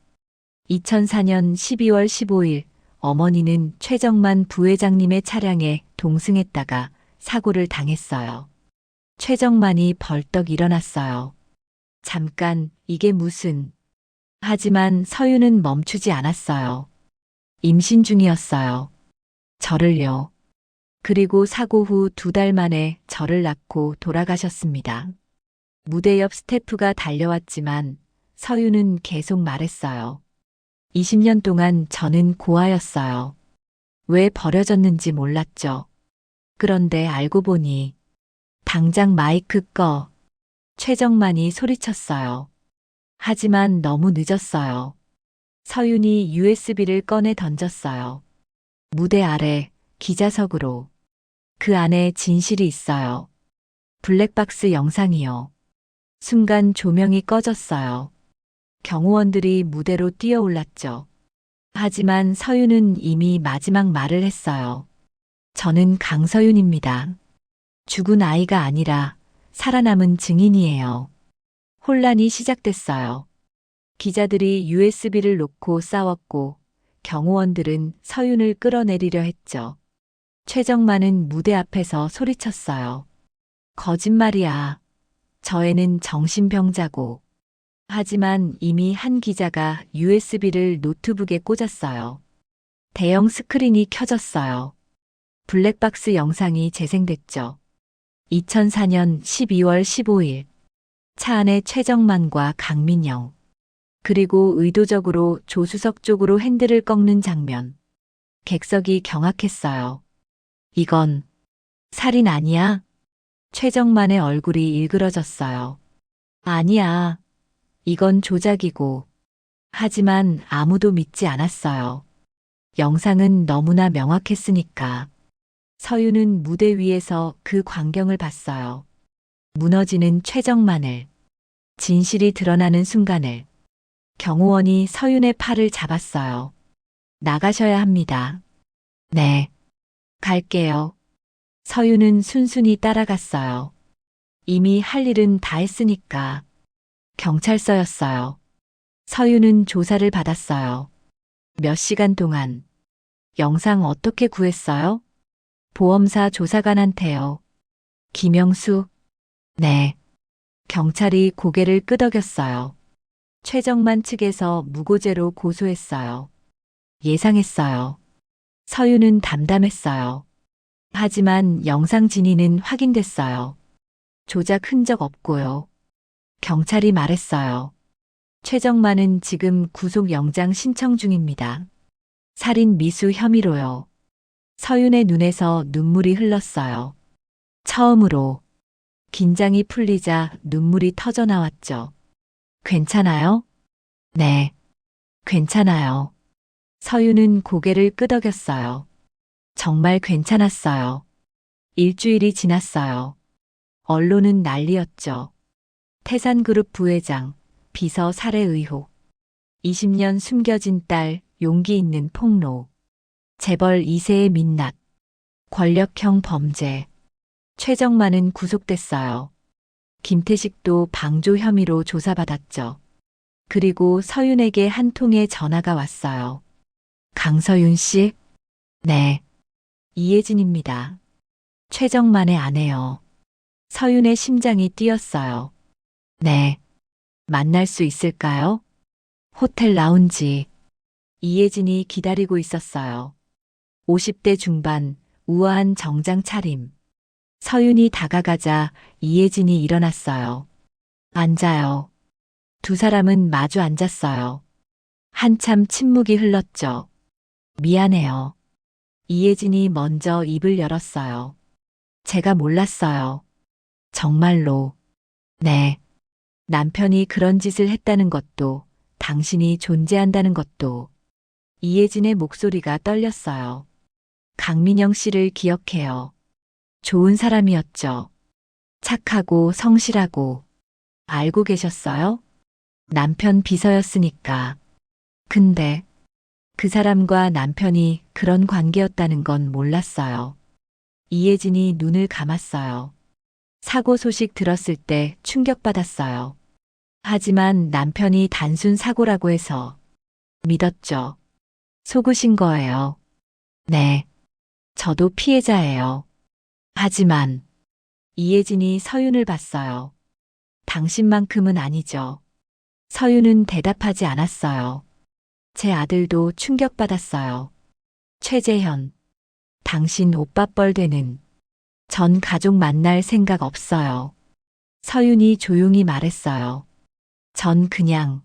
2004년 12월 15일 어머니는 최정만 부회장님의 차량에 동승했다가 사고를 당했어요. 최정만이 벌떡 일어났어요. 잠깐, 이게 무슨... 하지만 서유는 멈추지 않았어요. 임신 중이었어요. 저를요. 그리고 사고 후 2달 만에 저를 낳고 돌아가셨습니다. 무대 옆 스태프가 달려왔지만 서유는 계속 말했어요. 20년 동안 저는 고아였어요. 왜 버려졌는지 몰랐죠. 그런데 알고 보니 당장 마이크 꺼. 최정만이 소리쳤어요. 하지만 너무 늦었어요. 서윤이 USB를 꺼내 던졌어요. 무대 아래 기자석으로. 그 안에 진실이 있어요. 블랙박스 영상이요. 순간 조명이 꺼졌어요. 경호원들이 무대로 뛰어올랐죠. 하지만 서윤은 이미 마지막 말을 했어요. 저는 강서윤입니다. 죽은 아이가 아니라 살아남은 증인이에요. 혼란이 시작됐어요. 기자들이 USB를 놓고 싸웠고 경호원들은 서윤을 끌어내리려 했죠. 최정만은 무대 앞에서 소리쳤어요. 거짓말이야. 저 애는 정신병자고. 하지만 이미 한 기자가 USB를 노트북에 꽂았어요. 대형 스크린이 켜졌어요. 블랙박스 영상이 재생됐죠. 2004년 12월 15일. 차 안에 최정만과 강민영. 그리고 의도적으로 조수석 쪽으로 핸들을 꺾는 장면. 객석이 경악했어요. 이건 살인 아니야? 최정만의 얼굴이 일그러졌어요. 아니야. 이건 조작이고. 하지만 아무도 믿지 않았어요. 영상은 너무나 명확했으니까. 서유는 무대 위에서 그 광경을 봤어요. 무너지는 최정만을. 진실이 드러나는 순간을. 경호원이 서윤의 팔을 잡았어요. 나가셔야 합니다. 네. 갈게요. 서윤은 순순히 따라갔어요. 이미 할 일은 다 했으니까. 경찰서였어요. 서윤은 조사를 받았어요. 몇 시간 동안. 영상 어떻게 구했어요? 보험사 조사관한테요. 김영수? 네. 경찰이 고개를 끄덕였어요. 최정만 측에서 무고죄로 고소했어요. 예상했어요. 서유는 담담했어요. 하지만 영상 진위는 확인됐어요. 조작 흔적 없고요. 경찰이 말했어요. 최정만은 지금 구속영장 신청 중입니다. 살인 미수 혐의로요. 서윤의 눈에서 눈물이 흘렀어요. 처음으로. 긴장이 풀리자 눈물이 터져 나왔죠. 괜찮아요? 네. 괜찮아요. 서윤은 고개를 끄덕였어요. 정말 괜찮았어요. 일주일이 지났어요. 언론은 난리였죠. 태산그룹 부회장, 비서 살해 의혹. 20년 숨겨진 딸, 용기 있는 폭로. 재벌 2세의 민낯. 권력형 범죄. 최정만은 구속됐어요. 김태식도 방조 혐의로 조사받았죠. 그리고 서윤에게 한 통의 전화가 왔어요. 강서윤 씨? 네. 이혜진입니다. 최정만의 아내요. 서윤의 심장이 뛰었어요. 네. 만날 수 있을까요? 호텔 라운지. 이혜진이 기다리고 있었어요. 50대 중반, 우아한 정장 차림. 서윤이 다가가자 이혜진이 일어났어요. 앉아요. 두 사람은 마주 앉았어요. 한참 침묵이 흘렀죠. 미안해요. 이혜진이 먼저 입을 열었어요. 제가 몰랐어요. 정말로. 네. 남편이 그런 짓을 했다는 것도, 당신이 존재한다는 것도. 이혜진의 목소리가 떨렸어요. 강민영 씨를 기억해요. 좋은 사람이었죠. 착하고 성실하고. 알고 계셨어요? 남편 비서였으니까. 근데 그 사람과 남편이 그런 관계였다는 건 몰랐어요. 이혜진이 눈을 감았어요. 사고 소식 들었을 때 충격받았어요. 하지만 남편이 단순 사고라고 해서 믿었죠. 속으신 거예요. 네. 저도 피해자예요. 하지만 이혜진이 서윤을 봤어요. 당신만큼은 아니죠. 서윤은 대답하지 않았어요. 제 아들도 충격받았어요. 최재현, 당신 오빠뻘 되는 전 가족 만날 생각 없어요. 서윤이 조용히 말했어요. 전 그냥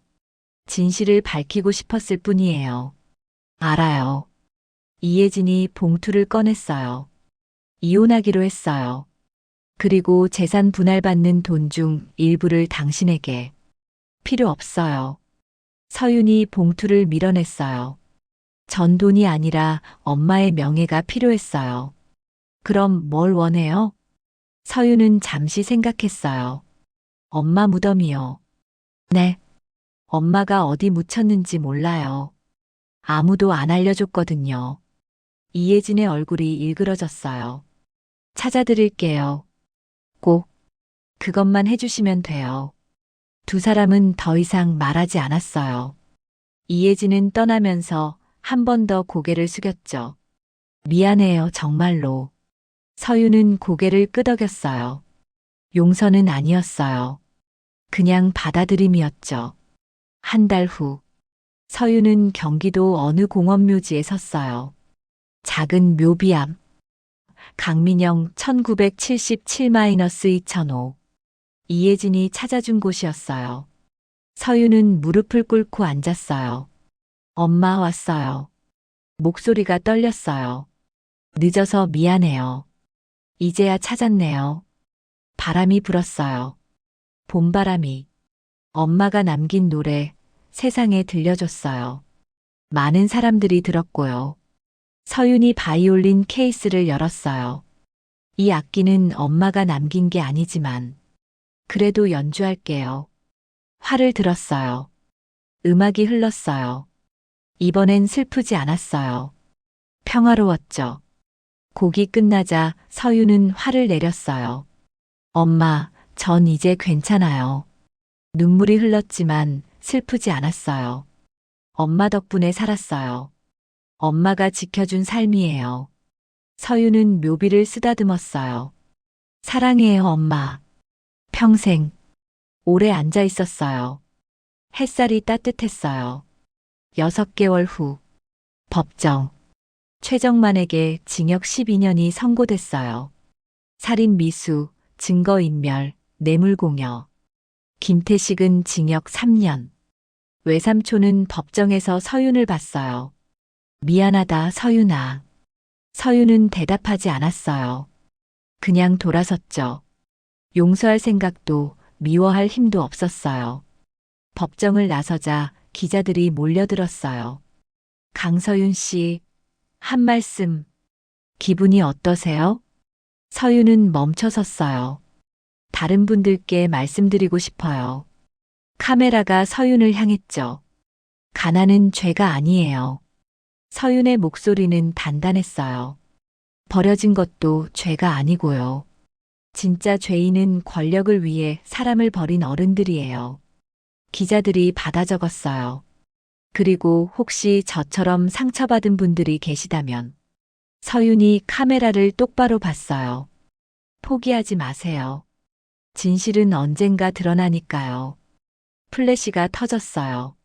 진실을 밝히고 싶었을 뿐이에요. 알아요. 이혜진이 봉투를 꺼냈어요. 이혼하기로 했어요. 그리고 재산 분할받는 돈 중 일부를 당신에게. 필요 없어요. 서윤이 봉투를 밀어냈어요. 전 돈이 아니라 엄마의 명예가 필요했어요. 그럼 뭘 원해요? 서윤은 잠시 생각했어요. 엄마 무덤이요. 네. 엄마가 어디 묻혔는지 몰라요. 아무도 안 알려줬거든요. 이혜진의 얼굴이 일그러졌어요. 찾아드릴게요. 꼭 그것만 해주시면 돼요. 두 사람은 더 이상 말하지 않았어요. 이혜진은 떠나면서 한 번 더 고개를 숙였죠. 미안해요, 정말로. 서윤은 고개를 끄덕였어요. 용서는 아니었어요. 그냥 받아들임이었죠. 한 달 후, 서윤은 경기도 어느 공원묘지에 섰어요. 작은 묘비 앞. 강민영 1977-2005. 이혜진이 찾아준 곳이었어요. 서윤은 무릎을 꿇고 앉았어요. 엄마 왔어요. 목소리가 떨렸어요. 늦어서 미안해요. 이제야 찾았네요. 바람이 불었어요. 봄바람이. 엄마가 남긴 노래 세상에 들려줬어요. 많은 사람들이 들었고요. 서윤이 바이올린 케이스를 열었어요. 이 악기는 엄마가 남긴 게 아니지만 그래도 연주할게요. 활을 들었어요. 음악이 흘렀어요. 이번엔 슬프지 않았어요. 평화로웠죠. 곡이 끝나자 서윤은 화를 내렸어요. 엄마, 전 이제 괜찮아요. 눈물이 흘렀지만 슬프지 않았어요. 엄마 덕분에 살았어요. 엄마가 지켜준 삶이에요. 서윤은 묘비를 쓰다듬었어요. 사랑해요, 엄마. 평생. 오래 앉아 있었어요. 햇살이 따뜻했어요. 6개월 후. 법정. 최정만에게 징역 12년이 선고됐어요. 살인 미수, 증거인멸, 뇌물공여. 김태식은 징역 3년. 외삼촌은 법정에서 서윤을 봤어요. 미안하다, 서윤아. 서윤은 대답하지 않았어요. 그냥 돌아섰죠. 용서할 생각도 미워할 힘도 없었어요. 법정을 나서자 기자들이 몰려들었어요. 강서윤 씨, 한 말씀. 기분이 어떠세요? 서윤은 멈춰섰어요. 다른 분들께 말씀드리고 싶어요. 카메라가 서윤을 향했죠. 가난은 죄가 아니에요. 서윤의 목소리는 단단했어요. 버려진 것도 죄가 아니고요. 진짜 죄인은 권력을 위해 사람을 버린 어른들이에요. 기자들이 받아 적었어요. 그리고 혹시 저처럼 상처받은 분들이 계시다면 서윤이 카메라를 똑바로 봤어요. 포기하지 마세요. 진실은 언젠가 드러나니까요. 플래시가 터졌어요.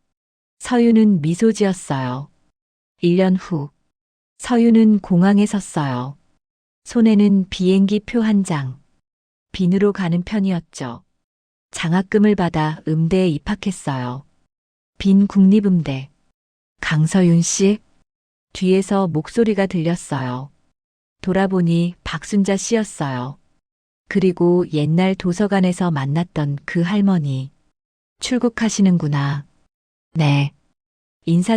서윤은 미소 지었어요. 1년 후, 서윤은 공항에 섰어요. 손에는 비행기 표 한 장. 빈으로 가는 편이었죠. 장학금을 받아 음대에 입학했어요. 빈 국립음대. 강서윤 씨? 뒤에서 목소리가 들렸어요. 돌아보니 박순자 씨였어요. 그리고 옛날 도서관에서 만났던 그 할머니. 출국하시는구나. 네. 인사